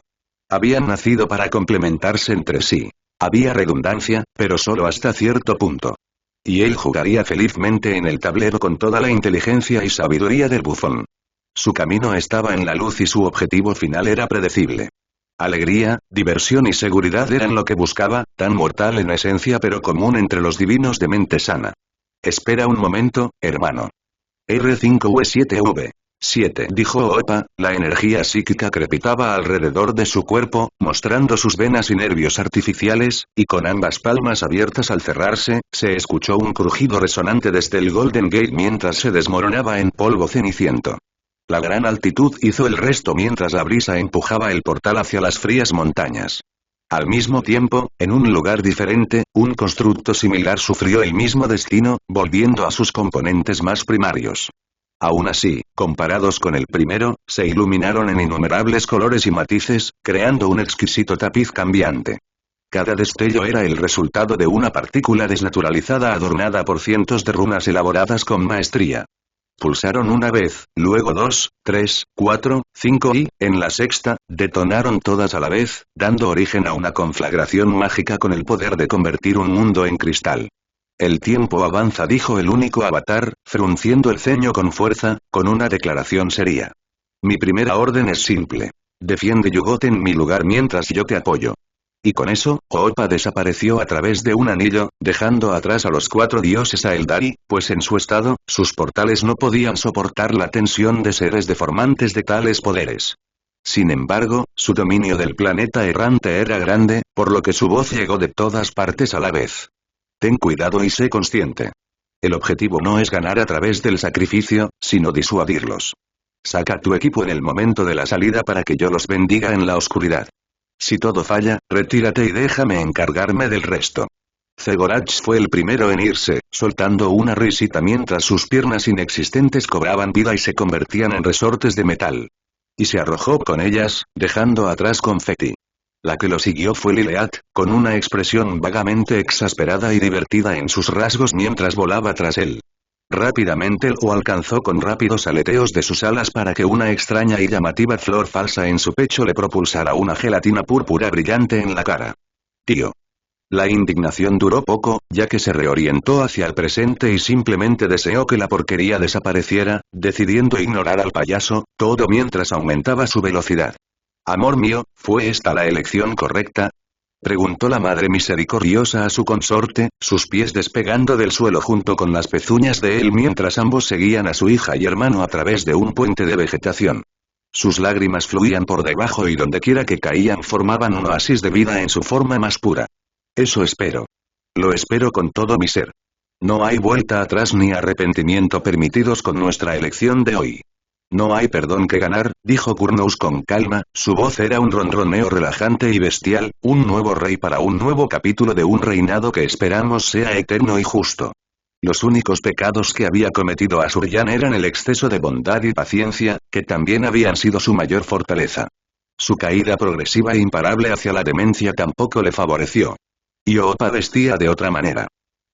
Habían nacido para complementarse entre sí. Había redundancia, pero solo hasta cierto punto. Y él jugaría felizmente en el tablero con toda la inteligencia y sabiduría del bufón. Su camino estaba en la luz y su objetivo final era predecible. Alegría, diversión y seguridad eran lo que buscaba, tan mortal en esencia pero común entre los divinos de mente sana. Espera un momento, hermano. R5V7V. 7, dijo Oppa, la energía psíquica crepitaba alrededor de su cuerpo, mostrando sus venas y nervios artificiales, y con ambas palmas abiertas al cerrarse, se escuchó un crujido resonante desde el Golden Gate mientras se desmoronaba en polvo ceniciento. La gran altitud hizo el resto mientras la brisa empujaba el portal hacia las frías montañas. Al mismo tiempo, en un lugar diferente, un constructo similar sufrió el mismo destino, volviendo a sus componentes más primarios. Aún así, comparados con el primero, se iluminaron en innumerables colores y matices, creando un exquisito tapiz cambiante. Cada destello era el resultado de una partícula desnaturalizada adornada por cientos de runas elaboradas con maestría. Pulsaron una vez, luego 2, 3, 4, 5 y, en la sexta, detonaron todas a la vez, dando origen a una conflagración mágica con el poder de convertir un mundo en cristal. El tiempo avanza, dijo el único avatar, frunciendo el ceño con fuerza, con una declaración seria. Mi primera orden es simple. Defiende Yugot en mi lugar mientras yo te apoyo. Y con eso, Oppa desapareció a través de un anillo, dejando atrás a los 4 dioses Aeldari, pues en su estado, sus portales no podían soportar la tensión de seres deformantes de tales poderes. Sin embargo, su dominio del planeta errante era grande, por lo que su voz llegó de todas partes a la vez. Ten cuidado y sé consciente. El objetivo no es ganar a través del sacrificio, sino disuadirlos. Saca tu equipo en el momento de la salida para que yo los bendiga en la oscuridad. Si todo falla, retírate y déjame encargarme del resto. Zegorach fue el primero en irse, soltando una risita mientras sus piernas inexistentes cobraban vida y se convertían en resortes de metal. Y se arrojó con ellas, dejando atrás confeti. La que lo siguió fue Lileat, con una expresión vagamente exasperada y divertida en sus rasgos mientras volaba tras él. Rápidamente lo alcanzó con rápidos aleteos de sus alas para que una extraña y llamativa flor falsa en su pecho le propulsara una gelatina púrpura brillante en la cara. Tío. La indignación duró poco, ya que se reorientó hacia el presente y simplemente deseó que la porquería desapareciera, decidiendo ignorar al payaso, todo mientras aumentaba su velocidad. Amor mío, ¿fue esta la elección correcta? Preguntó la madre misericordiosa a su consorte, sus pies despegando del suelo junto con las pezuñas de él mientras ambos seguían a su hija y hermano a través de un puente de vegetación. Sus lágrimas fluían por debajo y dondequiera que caían formaban un oasis de vida en su forma más pura. Eso espero. Lo espero con todo mi ser. No hay vuelta atrás ni arrepentimiento permitidos con nuestra elección de hoy. No hay perdón que ganar, dijo Curnous con calma, su voz era un ronroneo relajante y bestial, un nuevo rey para un nuevo capítulo de un reinado que esperamos sea eterno y justo. Los únicos pecados que había cometido Asuryan eran el exceso de bondad y paciencia, que también habían sido su mayor fortaleza. Su caída progresiva e imparable hacia la demencia tampoco le favoreció. Iopa vestía de otra manera.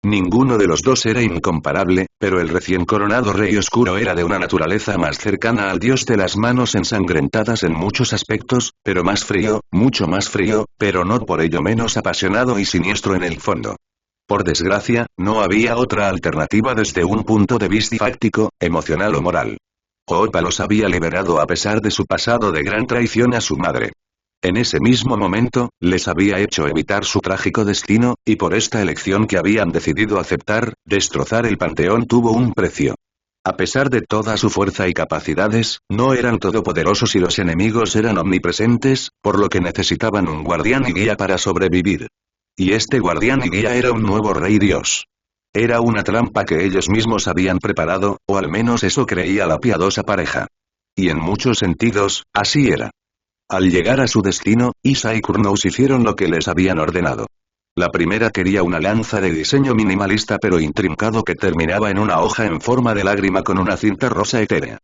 Ninguno de los dos era incomparable, pero el recién coronado rey oscuro era de una naturaleza más cercana al dios de las manos ensangrentadas en muchos aspectos, pero más frío, mucho más frío, pero no por ello menos apasionado y siniestro en el fondo. Por desgracia, no había otra alternativa desde un punto de vista fáctico, emocional o moral. Iopa los había liberado a pesar de su pasado de gran traición a su madre. En ese mismo momento, les había hecho evitar su trágico destino, y por esta elección que habían decidido aceptar, destrozar el panteón tuvo un precio. A pesar de toda su fuerza y capacidades, no eran todopoderosos y los enemigos eran omnipresentes, por lo que necesitaban un guardián y guía para sobrevivir. Y este guardián y guía era un nuevo rey dios. Era una trampa que ellos mismos habían preparado, o al menos eso creía la piadosa pareja. Y en muchos sentidos, así era. Al llegar a su destino, Isa y Curnous hicieron lo que les habían ordenado. La primera quería una lanza de diseño minimalista pero intrincado que terminaba en una hoja en forma de lágrima con una cinta rosa etérea.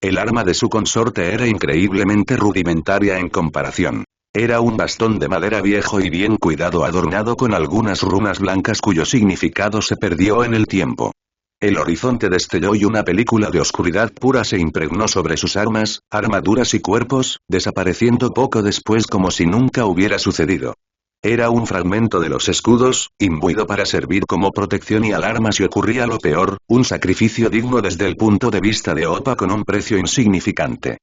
El arma de su consorte era increíblemente rudimentaria en comparación. Era un bastón de madera viejo y bien cuidado adornado con algunas runas blancas cuyo significado se perdió en el tiempo. El horizonte destelló y una película de oscuridad pura se impregnó sobre sus armas, armaduras y cuerpos, desapareciendo poco después como si nunca hubiera sucedido. Era un fragmento de los escudos, imbuido para servir como protección y alarma si ocurría lo peor, un sacrificio digno desde el punto de vista de Opa con un precio insignificante.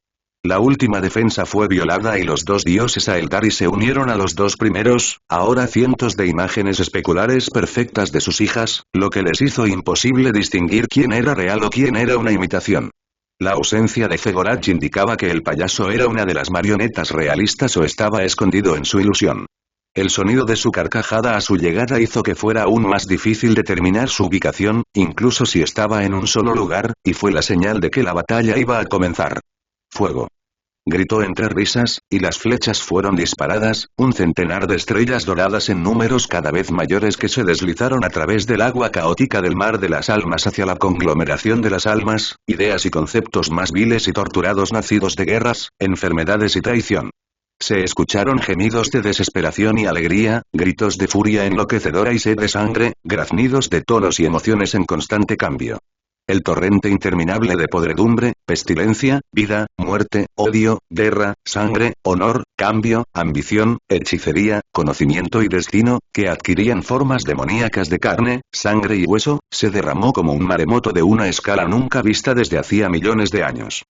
La última defensa fue violada y los dos dioses Aeldari se unieron a los dos primeros, ahora cientos de imágenes especulares perfectas de sus hijas, lo que les hizo imposible distinguir quién era real o quién era una imitación. La ausencia de Fegorach indicaba que el payaso era una de las marionetas realistas o estaba escondido en su ilusión. El sonido de su carcajada a su llegada hizo que fuera aún más difícil determinar su ubicación, incluso si estaba en un solo lugar, y fue la señal de que la batalla iba a comenzar. ¡Fuego! Gritó entre risas, y las flechas fueron disparadas, un centenar de estrellas doradas en números cada vez mayores que se deslizaron a través del agua caótica del mar de las almas hacia la conglomeración de las almas, ideas y conceptos más viles y torturados nacidos de guerras, enfermedades y traición. Se escucharon gemidos de desesperación y alegría, gritos de furia enloquecedora y sed de sangre, graznidos de tonos y emociones en constante cambio. El torrente interminable de podredumbre, pestilencia, vida, muerte, odio, guerra, sangre, honor, cambio, ambición, hechicería, conocimiento y destino, que adquirían formas demoníacas de carne, sangre y hueso, se derramó como un maremoto de una escala nunca vista desde hacía millones de años.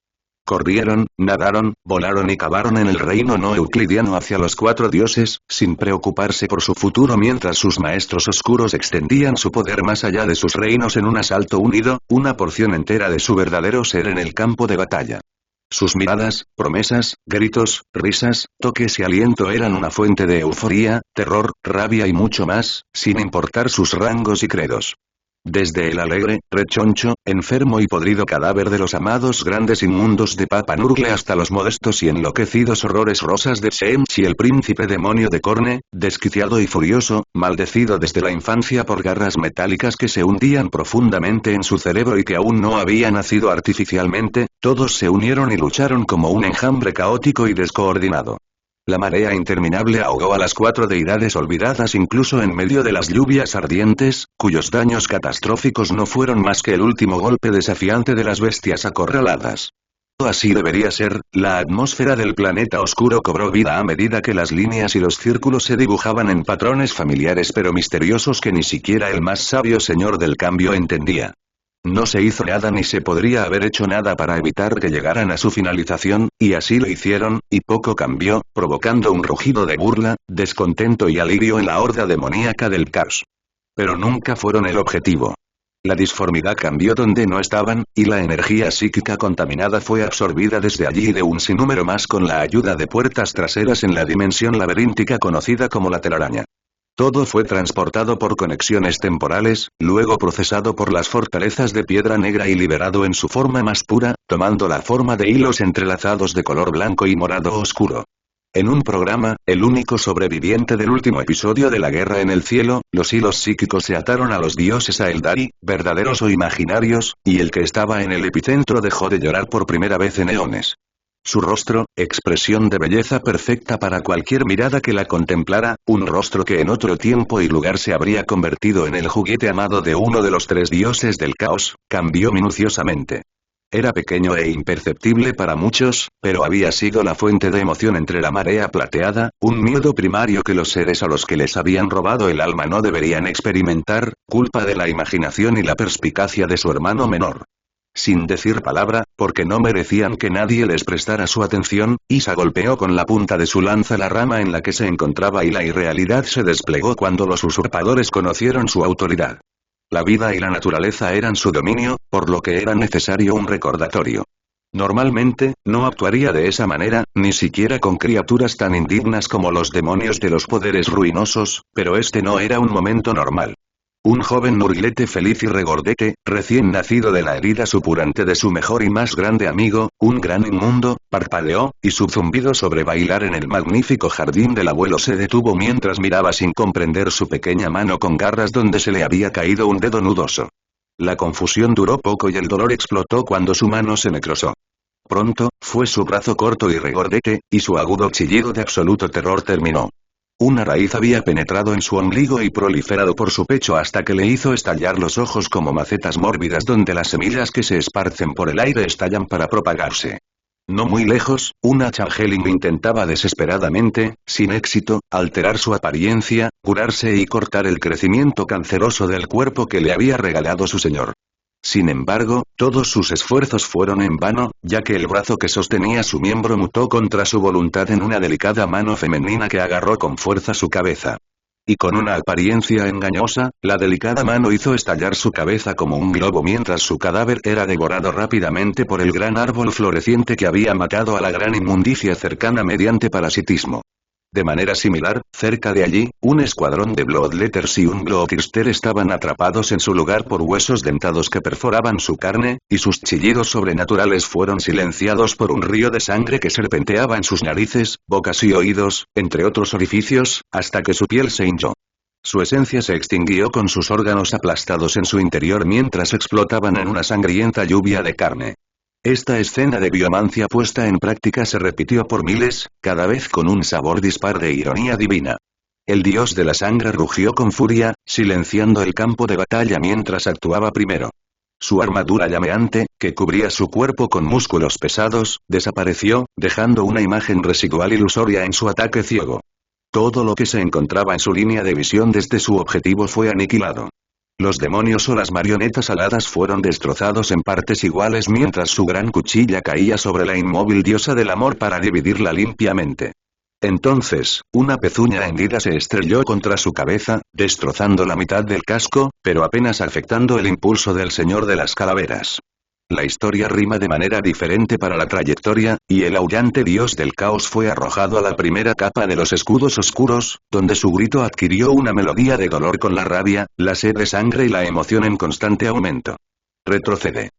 Corrieron, nadaron, volaron y cavaron en el reino no euclidiano hacia los cuatro dioses, sin preocuparse por su futuro mientras sus maestros oscuros extendían su poder más allá de sus reinos en un asalto unido, una porción entera de su verdadero ser en el campo de batalla. Sus miradas, promesas, gritos, risas, toques y aliento eran una fuente de euforía, terror, rabia y mucho más, sin importar sus rangos y credos. Desde el alegre, rechoncho, enfermo y podrido cadáver de los amados grandes inmundos de Papa Nurgle hasta los modestos y enloquecidos horrores rosas de Shenchi el príncipe demonio de Corne, desquiciado y furioso, maldecido desde la infancia por garras metálicas que se hundían profundamente en su cerebro y que aún no había nacido artificialmente, todos se unieron y lucharon como un enjambre caótico y descoordinado. La marea interminable ahogó a las cuatro deidades olvidadas incluso en medio de las lluvias ardientes, cuyos daños catastróficos no fueron más que el último golpe desafiante de las bestias acorraladas. Así debería ser, la atmósfera del planeta oscuro cobró vida a medida que las líneas y los círculos se dibujaban en patrones familiares pero misteriosos que ni siquiera el más sabio señor del cambio entendía. No se hizo nada ni se podría haber hecho nada para evitar que llegaran a su finalización, y así lo hicieron, y poco cambió, provocando un rugido de burla, descontento y alivio en la horda demoníaca del caos. Pero nunca fueron el objetivo. La disformidad cambió donde no estaban, y la energía psíquica contaminada fue absorbida desde allí de un sinnúmero más con la ayuda de puertas traseras en la dimensión laberíntica conocida como la telaraña. Todo fue transportado por conexiones temporales, luego procesado por las fortalezas de piedra negra y liberado en su forma más pura, tomando la forma de hilos entrelazados de color blanco y morado oscuro. En un programa, el único sobreviviente del último episodio de la Guerra en el Cielo, los hilos psíquicos se ataron a los dioses Aeldari, verdaderos o imaginarios, y el que estaba en el epicentro dejó de llorar por primera vez en eones. Su rostro, expresión de belleza perfecta para cualquier mirada que la contemplara, un rostro que en otro tiempo y lugar se habría convertido en el juguete amado de uno de los tres dioses del caos, cambió minuciosamente. Era pequeño e imperceptible para muchos, pero había sido la fuente de emoción entre la marea plateada, un miedo primario que los seres a los que les habían robado el alma no deberían experimentar, culpa de la imaginación y la perspicacia de su hermano menor. Sin decir palabra, porque no merecían que nadie les prestara su atención, Isa golpeó con la punta de su lanza la rama en la que se encontraba y la irrealidad se desplegó cuando los usurpadores conocieron su autoridad. La vida y la naturaleza eran su dominio, por lo que era necesario un recordatorio. Normalmente, no actuaría de esa manera, ni siquiera con criaturas tan indignas como los demonios de los poderes ruinosos, pero este no era un momento normal. Un joven nurglete feliz y regordete, recién nacido de la herida supurante de su mejor y más grande amigo, un gran inmundo, parpadeó, y su zumbido sobre bailar en el magnífico jardín del abuelo se detuvo mientras miraba sin comprender su pequeña mano con garras donde se le había caído un dedo nudoso. La confusión duró poco y el dolor explotó cuando su mano se necrosó. Pronto, fue su brazo corto y regordete, y su agudo chillido de absoluto terror terminó. Una raíz había penetrado en su ombligo y proliferado por su pecho hasta que le hizo estallar los ojos como macetas mórbidas donde las semillas que se esparcen por el aire estallan para propagarse. No muy lejos, una changeling intentaba desesperadamente, sin éxito, alterar su apariencia, curarse y cortar el crecimiento canceroso del cuerpo que le había regalado su señor. Sin embargo, todos sus esfuerzos fueron en vano, ya que el brazo que sostenía su miembro mutó contra su voluntad en una delicada mano femenina que agarró con fuerza su cabeza. Y con una apariencia engañosa, la delicada mano hizo estallar su cabeza como un globo mientras su cadáver era devorado rápidamente por el gran árbol floreciente que había matado a la gran inmundicia cercana mediante parasitismo. De manera similar, cerca de allí, un escuadrón de Bloodletters y un Bloodthirster estaban atrapados en su lugar por huesos dentados que perforaban su carne, y sus chillidos sobrenaturales fueron silenciados por un río de sangre que serpenteaba en sus narices, bocas y oídos, entre otros orificios, hasta que su piel se hinchó. Su esencia se extinguió con sus órganos aplastados en su interior mientras explotaban en una sangrienta lluvia de carne. Esta escena de biomancia puesta en práctica se repitió por miles, cada vez con un sabor dispar de ironía divina. El dios de la sangre rugió con furia, silenciando el campo de batalla mientras actuaba primero. Su armadura llameante, que cubría su cuerpo con músculos pesados, desapareció, dejando una imagen residual ilusoria en su ataque ciego. Todo lo que se encontraba en su línea de visión desde su objetivo fue aniquilado. Los demonios o las marionetas aladas fueron destrozados en partes iguales mientras su gran cuchilla caía sobre la inmóvil diosa del amor para dividirla limpiamente. Entonces, una pezuña hendida se estrelló contra su cabeza, destrozando la mitad del casco, pero apenas afectando el impulso del señor de las calaveras. La historia rima de manera diferente para la trayectoria, y el aullante dios del caos fue arrojado a la primera capa de los escudos oscuros, donde su grito adquirió una melodía de dolor con la rabia, la sed de sangre y la emoción en constante aumento. Retrocede.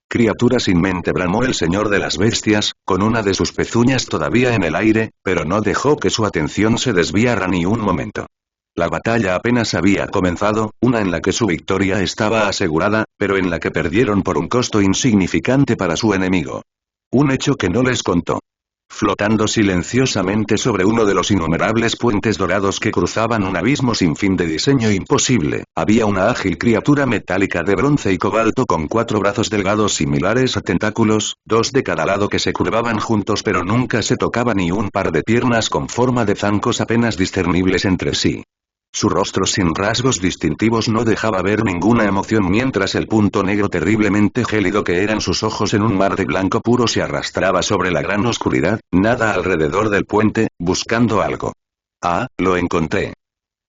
Criatura sin mente, bramó el señor de las bestias, con una de sus pezuñas todavía en el aire, pero no dejó que su atención se desviara ni un momento. La batalla apenas había comenzado, una en la que su victoria estaba asegurada, pero en la que perdieron por un costo insignificante para su enemigo. Un hecho que no les contó. Flotando silenciosamente sobre uno de los innumerables puentes dorados que cruzaban un abismo sin fin de diseño imposible, había una ágil criatura metálica de bronce y cobalto con 4 brazos delgados similares a tentáculos, 2 de cada lado que se curvaban juntos pero nunca se tocaban y un par de piernas con forma de zancos apenas discernibles entre sí. Su rostro sin rasgos distintivos no dejaba ver ninguna emoción mientras el punto negro terriblemente gélido que eran sus ojos en un mar de blanco puro se arrastraba sobre la gran oscuridad, nada alrededor del puente, buscando algo. Ah, lo encontré.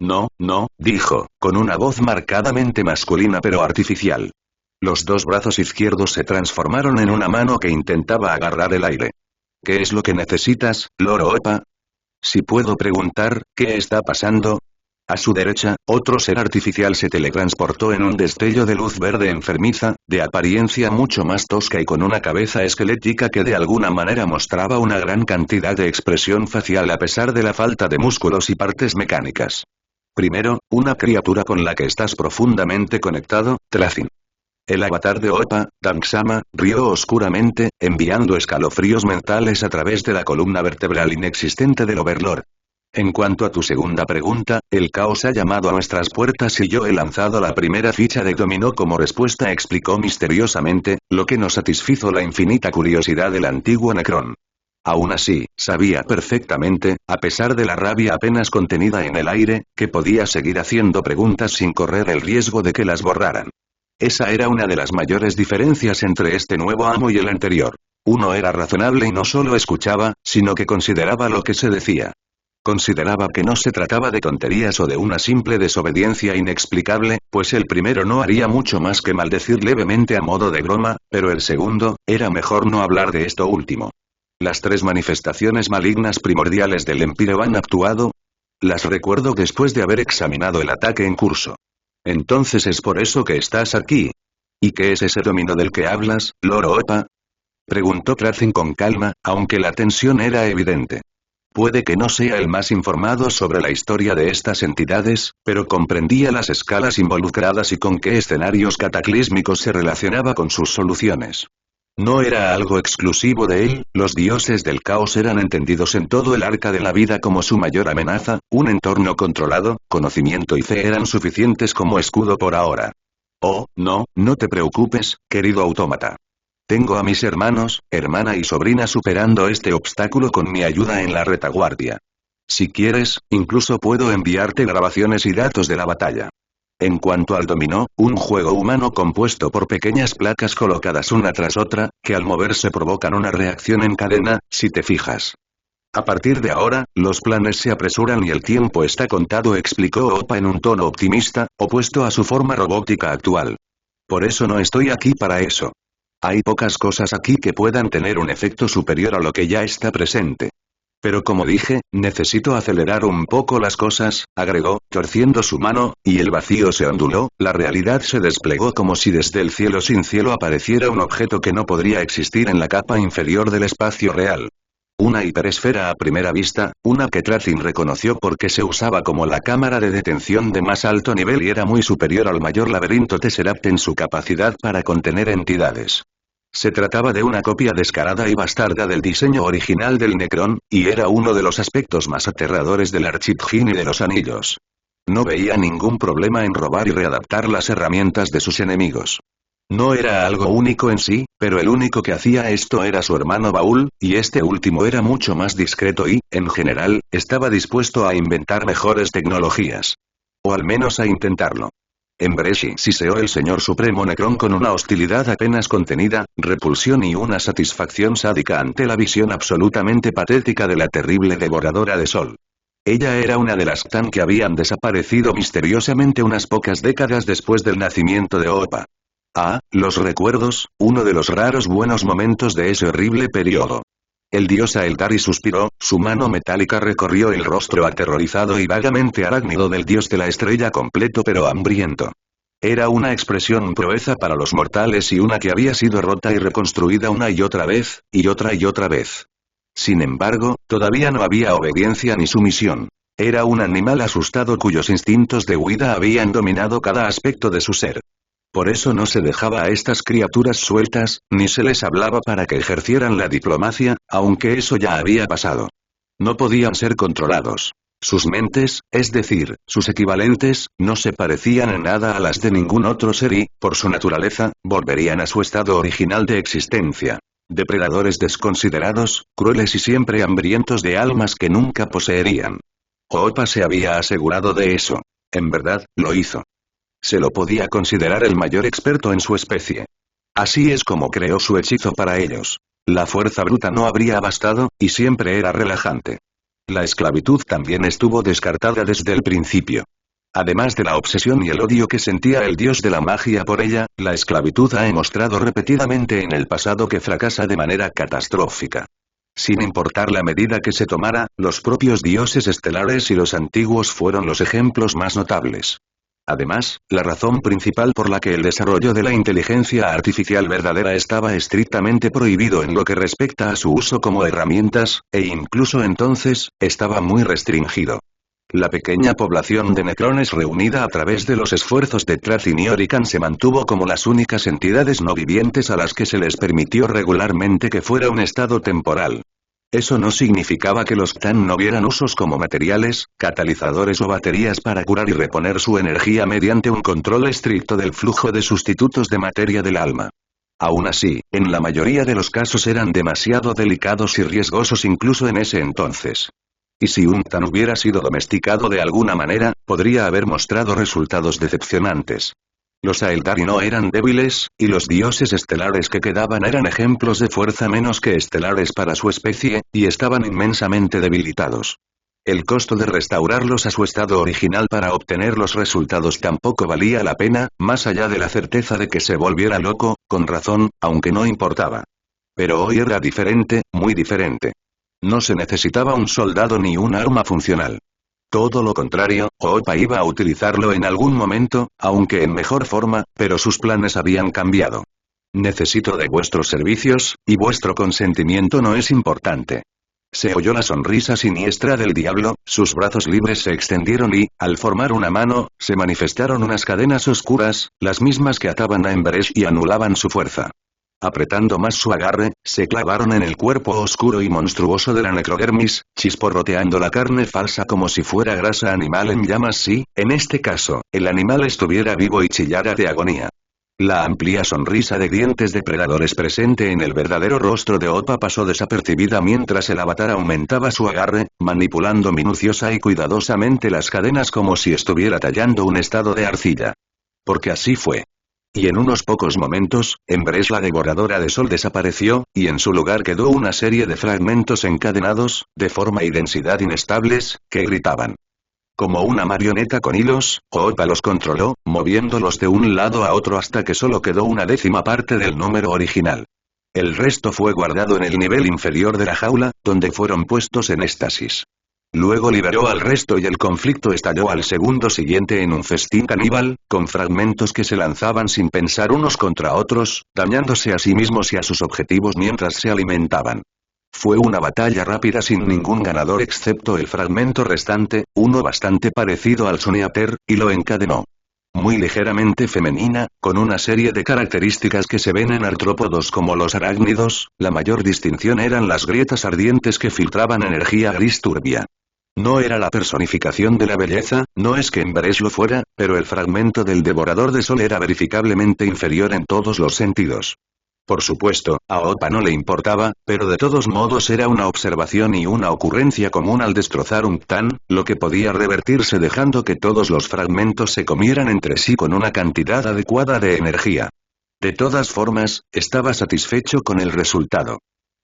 No, no, dijo, con una voz marcadamente masculina pero artificial. Los dos brazos izquierdos se transformaron en una mano que intentaba agarrar el aire. ¿Qué es lo que necesitas, Loro Opa? Si puedo preguntar, ¿qué está pasando? A su derecha, otro ser artificial se teletransportó en un destello de luz verde enfermiza, de apariencia mucho más tosca y con una cabeza esquelética que de alguna manera mostraba una gran cantidad de expresión facial a pesar de la falta de músculos y partes mecánicas. Primero, una criatura con la que estás profundamente conectado, Trazin. El avatar de Opa, Danksama, rió oscuramente, enviando escalofríos mentales a través de la columna vertebral inexistente del Overlord. En cuanto a tu segunda pregunta, el caos ha llamado a nuestras puertas y yo he lanzado la primera ficha de dominó como respuesta, explicó misteriosamente, lo que nos satisfizo la infinita curiosidad del antiguo Necrón. Aún así, sabía perfectamente, a pesar de la rabia apenas contenida en el aire, que podía seguir haciendo preguntas sin correr el riesgo de que las borraran. Esa era una de las mayores diferencias entre este nuevo amo y el anterior. Uno era razonable y no solo escuchaba, sino que consideraba lo que se decía. Consideraba que no se trataba de tonterías o de una simple desobediencia inexplicable, pues el primero no haría mucho más que maldecir levemente a modo de broma, pero el segundo, era mejor no hablar de esto último. Las tres manifestaciones malignas primordiales del Empíreo han actuado. Las recuerdo después de haber examinado el ataque en curso. Entonces es por eso que estás aquí. ¿Y qué es ese dominó del que hablas, Loro Opa? Preguntó Trazin con calma, aunque la tensión era evidente. Puede que no sea el más informado sobre la historia de estas entidades, pero comprendía las escalas involucradas y con qué escenarios cataclísmicos se relacionaba con sus soluciones. No era algo exclusivo de él, los dioses del caos eran entendidos en todo el arca de la vida como su mayor amenaza, un entorno controlado, conocimiento y fe eran suficientes como escudo por ahora. Oh, no, no te preocupes, querido autómata. Tengo a mis hermanos, hermana y sobrina superando este obstáculo con mi ayuda en la retaguardia. Si quieres, incluso puedo enviarte grabaciones y datos de la batalla. En cuanto al dominó, un juego humano compuesto por pequeñas placas colocadas una tras otra, que al moverse provocan una reacción en cadena, si te fijas. A partir de ahora, los planes se apresuran y el tiempo está contado, explicó Opa en un tono optimista, opuesto a su forma robótica actual. Por eso no estoy aquí para eso. Hay pocas cosas aquí que puedan tener un efecto superior a lo que ya está presente. Pero como dije, necesito acelerar un poco las cosas, agregó, torciendo su mano, y el vacío se onduló, la realidad se desplegó como si desde el cielo sin cielo apareciera un objeto que no podría existir en la capa inferior del espacio real. Una hiperesfera a primera vista, una que Trazin reconoció porque se usaba como la cámara de detención de más alto nivel y era muy superior al mayor laberinto Tesseract en su capacidad para contener entidades. Se trataba de una copia descarada y bastarda del diseño original del Necrón, y era uno de los aspectos más aterradores del Archidjin y de los Anillos. No veía ningún problema en robar y readaptar las herramientas de sus enemigos. No era algo único en sí, pero el único que hacía esto era su hermano Baúl, y este último era mucho más discreto y, en general, estaba dispuesto a inventar mejores tecnologías. O al menos a intentarlo. En Breshi siseó el señor supremo Necrón con una hostilidad apenas contenida, repulsión y una satisfacción sádica ante la visión absolutamente patética de la terrible devoradora de sol. Ella era una de las Ktan que habían desaparecido misteriosamente unas pocas décadas después del nacimiento de Opa. Ah, los recuerdos, uno de los raros buenos momentos de ese horrible periodo. El dios Aeltari suspiró, su mano metálica recorrió el rostro aterrorizado y vagamente arácnido del dios de la estrella completo pero hambriento. Era una expresión proeza para los mortales y una que había sido rota y reconstruida una y otra vez, y otra vez. Sin embargo, todavía no había obediencia ni sumisión. Era un animal asustado cuyos instintos de huida habían dominado cada aspecto de su ser. Por eso no se dejaba a estas criaturas sueltas, ni se les hablaba para que ejercieran la diplomacia, aunque eso ya había pasado. No podían ser controlados. Sus mentes, es decir, sus equivalentes, no se parecían en nada a las de ningún otro ser y, por su naturaleza, volverían a su estado original de existencia. Depredadores desconsiderados, crueles y siempre hambrientos de almas que nunca poseerían. Opa se había asegurado de eso. En verdad, lo hizo. Se lo podía considerar el mayor experto en su especie. Así es como creó su hechizo para ellos. La fuerza bruta no habría bastado, y siempre era relajante. La esclavitud también estuvo descartada desde el principio. Además de la obsesión y el odio que sentía el dios de la magia por ella, la esclavitud ha demostrado repetidamente en el pasado que fracasa de manera catastrófica. Sin importar la medida que se tomara, los propios dioses estelares y los antiguos fueron los ejemplos más notables. Además, la razón principal por la que el desarrollo de la inteligencia artificial verdadera estaba estrictamente prohibido en lo que respecta a su uso como herramientas, e incluso entonces, estaba muy restringido. La pequeña población de necrones reunida a través de los esfuerzos de Trazin y Orican se mantuvo como las únicas entidades no vivientes a las que se les permitió regularmente que fuera un estado temporal. Eso no significaba que los Ktan no vieran usos como materiales, catalizadores o baterías para curar y reponer su energía mediante un control estricto del flujo de sustitutos de materia del alma. Aún así, en la mayoría de los casos eran demasiado delicados y riesgosos incluso en ese entonces. Y si un Ktan hubiera sido domesticado de alguna manera, podría haber mostrado resultados decepcionantes. Los Aeldari no eran débiles, y los dioses estelares que quedaban eran ejemplos de fuerza menos que estelares para su especie, y estaban inmensamente debilitados. El costo de restaurarlos a su estado original para obtener los resultados tampoco valía la pena, más allá de la certeza de que se volviera loco, con razón, aunque no importaba. Pero hoy era diferente, muy diferente. No se necesitaba un soldado ni un arma funcional. Todo lo contrario, Oopa iba a utilizarlo en algún momento, aunque en mejor forma, pero sus planes habían cambiado. Necesito de vuestros servicios, y vuestro consentimiento no es importante. Se oyó la sonrisa siniestra del diablo, sus brazos libres se extendieron y, al formar una mano, se manifestaron unas cadenas oscuras, las mismas que ataban a Emberesh y anulaban su fuerza. Apretando más su agarre, se clavaron en el cuerpo oscuro y monstruoso de la necrodermis, chisporroteando la carne falsa como si fuera grasa animal en llamas si, en este caso, el animal estuviera vivo y chillara de agonía. La amplia sonrisa de dientes depredadores presente en el verdadero rostro de Oopa pasó desapercibida mientras el avatar aumentaba su agarre, manipulando minuciosa y cuidadosamente las cadenas como si estuviera tallando un estado de arcilla. Porque así fue. Y en unos pocos momentos, Emberesh la devoradora de sol desapareció, y en su lugar quedó una serie de fragmentos encadenados, de forma y densidad inestables, que gritaban. Como una marioneta con hilos, Oopa los controló, moviéndolos de un lado a otro hasta que solo quedó una décima parte del número original. El resto fue guardado en el nivel inferior de la jaula, donde fueron puestos en éxtasis. Luego liberó al resto y el conflicto estalló al segundo siguiente en un festín caníbal, con fragmentos que se lanzaban sin pensar unos contra otros, dañándose a sí mismos y a sus objetivos mientras se alimentaban. Fue una batalla rápida sin ningún ganador excepto el fragmento restante, uno bastante parecido al Soneater, y lo encadenó. Muy ligeramente femenina, con una serie de características que se ven en artrópodos como los arácnidos, la mayor distinción eran las grietas ardientes que filtraban energía gris turbia. No era la personificación de la belleza, no es que Emberesh lo fuera, pero el fragmento del devorador de sol era verificablemente inferior en todos los sentidos. Por supuesto, a Oopa no le importaba, pero de todos modos era una observación y una ocurrencia común al destrozar un Ktan, lo que podía revertirse dejando que todos los fragmentos se comieran entre sí con una cantidad adecuada de energía. De todas formas, estaba satisfecho con el resultado.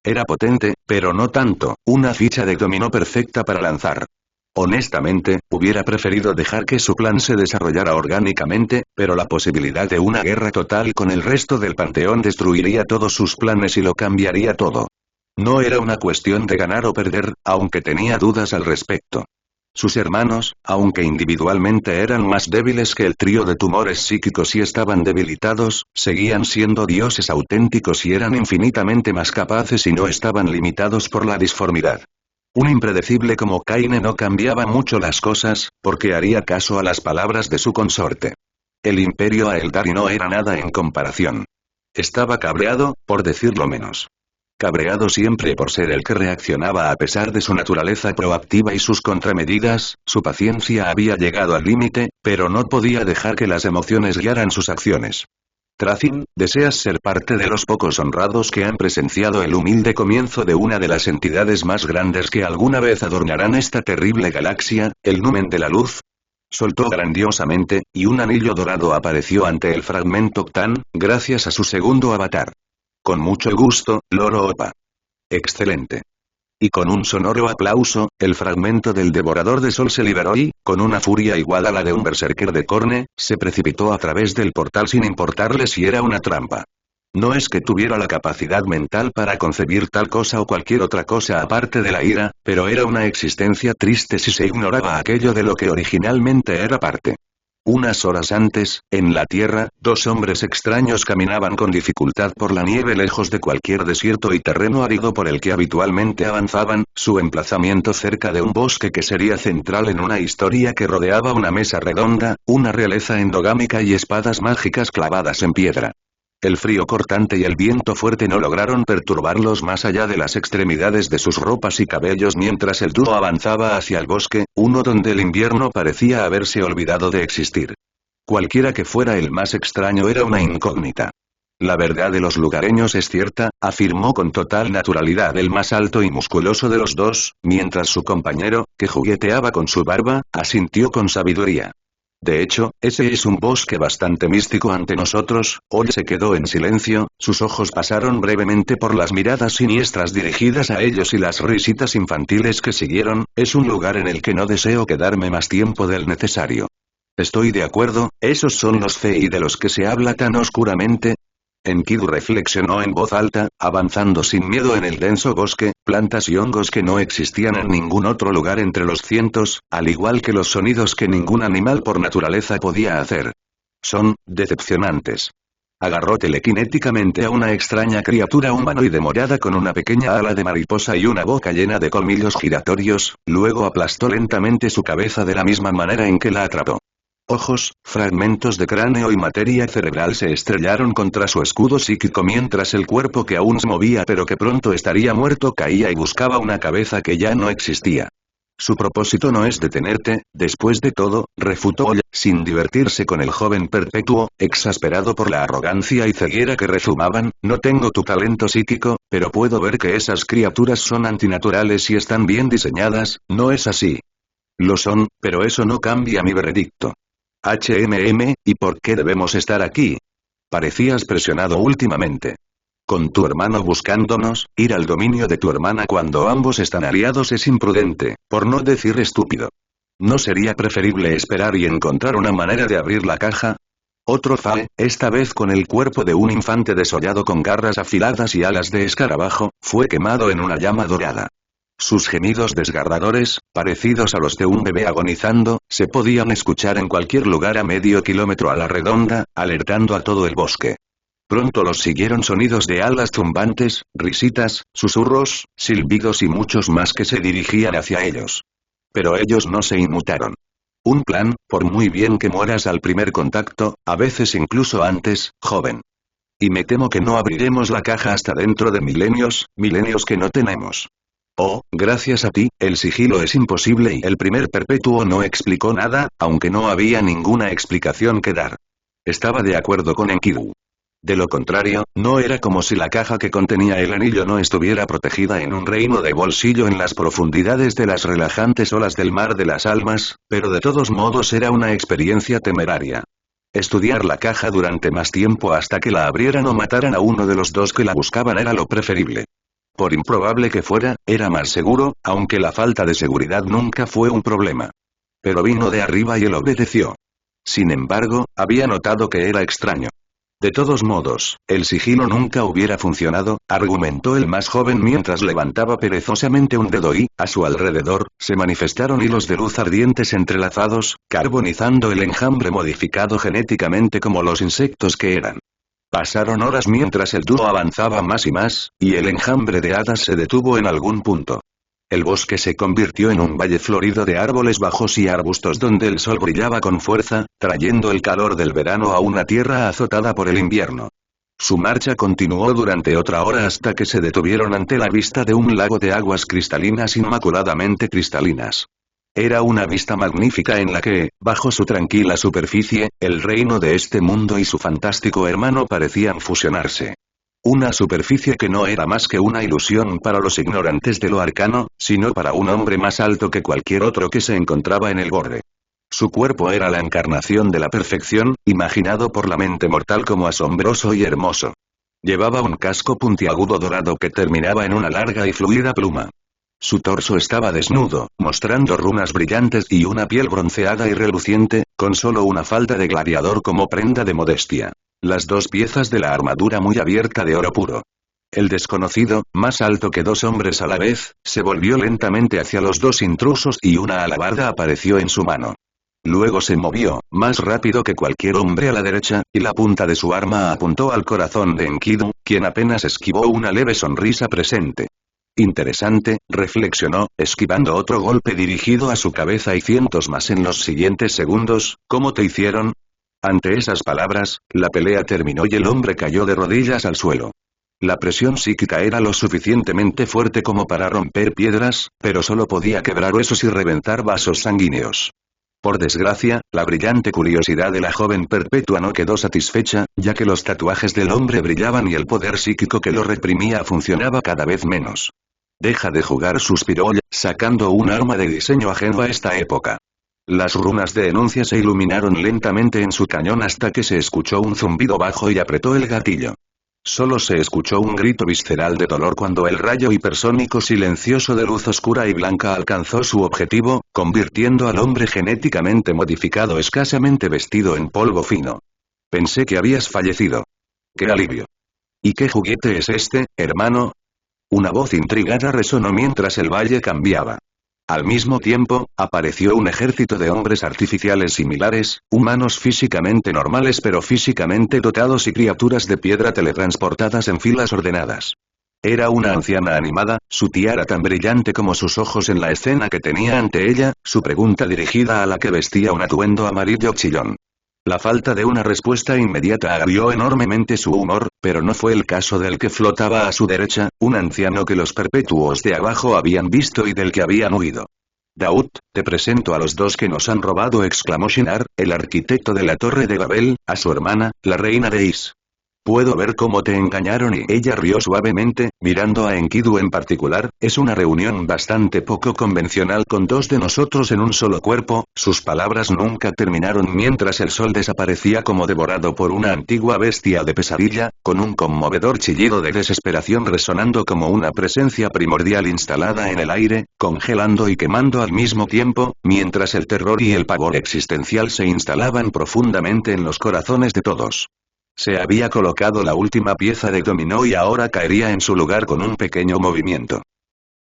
Era potente, pero no tanto, una ficha de dominó perfecta para lanzar. Honestamente, hubiera preferido dejar que su plan se desarrollara orgánicamente, pero la posibilidad de una guerra total con el resto del panteón destruiría todos sus planes y lo cambiaría todo. No era una cuestión de ganar o perder, aunque tenía dudas al respecto. Sus hermanos, aunque individualmente eran más débiles que el trío de tumores psíquicos y estaban debilitados, seguían siendo dioses auténticos y eran infinitamente más capaces y no estaban limitados por la disformidad. Un impredecible como Kaine no cambiaba mucho las cosas, porque haría caso a las palabras de su consorte. El imperio Aeldari no era nada en comparación. Estaba cabreado, por decirlo menos. Cabreado siempre por ser el que reaccionaba a pesar de su naturaleza proactiva y sus contramedidas, su paciencia había llegado al límite, pero no podía dejar que las emociones guiaran sus acciones. Trazin, ¿deseas ser parte de los pocos honrados que han presenciado el humilde comienzo de una de las entidades más grandes que alguna vez adornarán esta terrible galaxia, el Numen de la Luz? Soltó grandiosamente, y un anillo dorado apareció ante el fragmento Octán, gracias a su segundo avatar. Con mucho gusto, Loro Opa. Excelente. Y con un sonoro aplauso, el fragmento del Devorador de Sol se liberó y, con una furia igual a la de un berserker de Corne, se precipitó a través del portal sin importarle si era una trampa. No es que tuviera la capacidad mental para concebir tal cosa o cualquier otra cosa aparte de la ira, pero era una existencia triste si se ignoraba aquello de lo que originalmente era parte. Unas horas antes, en la Tierra, dos hombres extraños caminaban con dificultad por la nieve lejos de cualquier desierto y terreno árido por el que habitualmente avanzaban, su emplazamiento cerca de un bosque que sería central en una historia que rodeaba una mesa redonda, una realeza endogámica y espadas mágicas clavadas en piedra. El frío cortante y el viento fuerte no lograron perturbarlos más allá de las extremidades de sus ropas y cabellos mientras el dúo avanzaba hacia el bosque, uno donde el invierno parecía haberse olvidado de existir. Cualquiera que fuera el más extraño era una incógnita. La verdad de los lugareños es cierta, afirmó con total naturalidad el más alto y musculoso de los dos, mientras su compañero, que jugueteaba con su barba, asintió con sabiduría. De hecho, ese es un bosque bastante místico ante nosotros. Oye se quedó en silencio, sus ojos pasaron brevemente por las miradas siniestras dirigidas a ellos y las risitas infantiles que siguieron. Es un lugar en el que no deseo quedarme más tiempo del necesario. Estoy de acuerdo, esos son los Fey de los que se habla tan oscuramente. Enkidu reflexionó en voz alta, avanzando sin miedo en el denso bosque, plantas y hongos que no existían en ningún otro lugar entre los cientos, al igual que los sonidos que ningún animal por naturaleza podía hacer. Son decepcionantes. Agarró telequinéticamente a una extraña criatura humanoide morada con una pequeña ala de mariposa y una boca llena de colmillos giratorios, luego aplastó lentamente su cabeza de la misma manera en que la atrapó. Ojos, fragmentos de cráneo y materia cerebral se estrellaron contra su escudo psíquico mientras el cuerpo que aún se movía pero que pronto estaría muerto caía y buscaba una cabeza que ya no existía. Su propósito no es detenerte, después de todo, refutó Oya, sin divertirse con el joven perpetuo, exasperado por la arrogancia y ceguera que rezumaban. No tengo tu talento psíquico, pero puedo ver que esas criaturas son antinaturales y están bien diseñadas, ¿no es así? Lo son, pero eso no cambia mi veredicto. ¿Y por qué debemos estar aquí? Parecías presionado últimamente. Con tu hermano buscándonos, ir al dominio de tu hermana cuando ambos están aliados es imprudente, por no decir estúpido. ¿No sería preferible esperar y encontrar una manera de abrir la caja? Otro Fae, esta vez con el cuerpo de un infante desollado con garras afiladas y alas de escarabajo, fue quemado en una llama dorada. Sus gemidos desgarradores, parecidos a los de un bebé agonizando, se podían escuchar en cualquier lugar a medio kilómetro a la redonda, alertando a todo el bosque. Pronto los siguieron sonidos de alas zumbantes, risitas, susurros, silbidos y muchos más que se dirigían hacia ellos. Pero ellos no se inmutaron. Un plan, por muy bien que mueras al primer contacto, a veces incluso antes, joven. Y me temo que no abriremos la caja hasta dentro de milenios que no tenemos. Oh, gracias a ti, el sigilo es imposible y el primer perpetuo no explicó nada, aunque no había ninguna explicación que dar. Estaba de acuerdo con Enkidu. De lo contrario, no era como si la caja que contenía el anillo no estuviera protegida en un reino de bolsillo en las profundidades de las relajantes olas del mar de las almas, pero de todos modos era una experiencia temeraria. Estudiar la caja durante más tiempo hasta que la abrieran o mataran a uno de los dos que la buscaban era lo preferible. Por improbable que fuera, era más seguro, aunque la falta de seguridad nunca fue un problema. Pero vino de arriba y él obedeció. Sin embargo, había notado que era extraño. De todos modos, el sigilo nunca hubiera funcionado, argumentó el más joven mientras levantaba perezosamente un dedo y, a su alrededor, se manifestaron hilos de luz ardientes entrelazados, carbonizando el enjambre modificado genéticamente como los insectos que eran. Pasaron horas mientras el dúo avanzaba más y más, y el enjambre de hadas se detuvo en algún punto. El bosque se convirtió en un valle florido de árboles bajos y arbustos donde el sol brillaba con fuerza, trayendo el calor del verano a una tierra azotada por el invierno. Su marcha continuó durante otra hora hasta que se detuvieron ante la vista de un lago de aguas cristalinas inmaculadamente cristalinas. Era una vista magnífica en la que, bajo su tranquila superficie, el reino de este mundo y su fantástico hermano parecían fusionarse. Una superficie que no era más que una ilusión para los ignorantes de lo arcano, sino para un hombre más alto que cualquier otro que se encontraba en el borde. Su cuerpo era la encarnación de la perfección, imaginado por la mente mortal como asombroso y hermoso. Llevaba un casco puntiagudo dorado que terminaba en una larga y fluida pluma. Su torso estaba desnudo, mostrando runas brillantes y una piel bronceada y reluciente, con solo una falda de gladiador como prenda de modestia. Las dos piezas de la armadura muy abierta de oro puro. El desconocido, más alto que dos hombres a la vez, se volvió lentamente hacia los dos intrusos y una alabarda apareció en su mano. Luego se movió, más rápido que cualquier hombre a la derecha, y la punta de su arma apuntó al corazón de Enkidu, quien apenas esquivó una leve sonrisa presente. Interesante, reflexionó, esquivando otro golpe dirigido a su cabeza y cientos más en los siguientes segundos. ¿Cómo te hicieron? Ante esas palabras, la pelea terminó y el hombre cayó de rodillas al suelo. La presión psíquica era lo suficientemente fuerte como para romper piedras, pero solo podía quebrar huesos y reventar vasos sanguíneos. Por desgracia, la brillante curiosidad de la joven perpetua no quedó satisfecha, ya que los tatuajes del hombre brillaban y el poder psíquico que lo reprimía funcionaba cada vez menos. Deja de jugar, suspiró, sacando un arma de diseño ajeno a esta época. Las runas de enuncia se iluminaron lentamente en su cañón hasta que se escuchó un zumbido bajo y apretó el gatillo. Solo se escuchó un grito visceral de dolor cuando el rayo hipersónico silencioso de luz oscura y blanca alcanzó su objetivo, convirtiendo al hombre genéticamente modificado escasamente vestido en polvo fino. Pensé que habías fallecido. ¡Qué alivio! ¿Y qué juguete es este, hermano? Una voz intrigada resonó mientras el valle cambiaba. Al mismo tiempo, apareció un ejército de hombres artificiales similares, humanos físicamente normales pero físicamente dotados y criaturas de piedra teletransportadas en filas ordenadas. Era una anciana animada, su tiara tan brillante como sus ojos en la escena que tenía ante ella, su pregunta dirigida a la que vestía un atuendo amarillo chillón. La falta de una respuesta inmediata agrió enormemente su humor, pero no fue el caso del que flotaba a su derecha, un anciano que los perpetuos de abajo habían visto y del que habían huido. Daud, te presento a los dos que nos han robado, exclamó Shinar, el arquitecto de la Torre de Babel, a su hermana, la reina de Is. Puedo ver cómo te engañaron y ella rió suavemente, mirando a Enkidu en particular. Es una reunión bastante poco convencional con dos de nosotros en un solo cuerpo. Sus palabras nunca terminaron mientras el sol desaparecía como devorado por una antigua bestia de pesadilla, con un conmovedor chillido de desesperación resonando como una presencia primordial instalada en el aire, congelando y quemando al mismo tiempo, mientras el terror y el pavor existencial se instalaban profundamente en los corazones de todos. Se había colocado la última pieza de dominó y ahora caería en su lugar con un pequeño movimiento.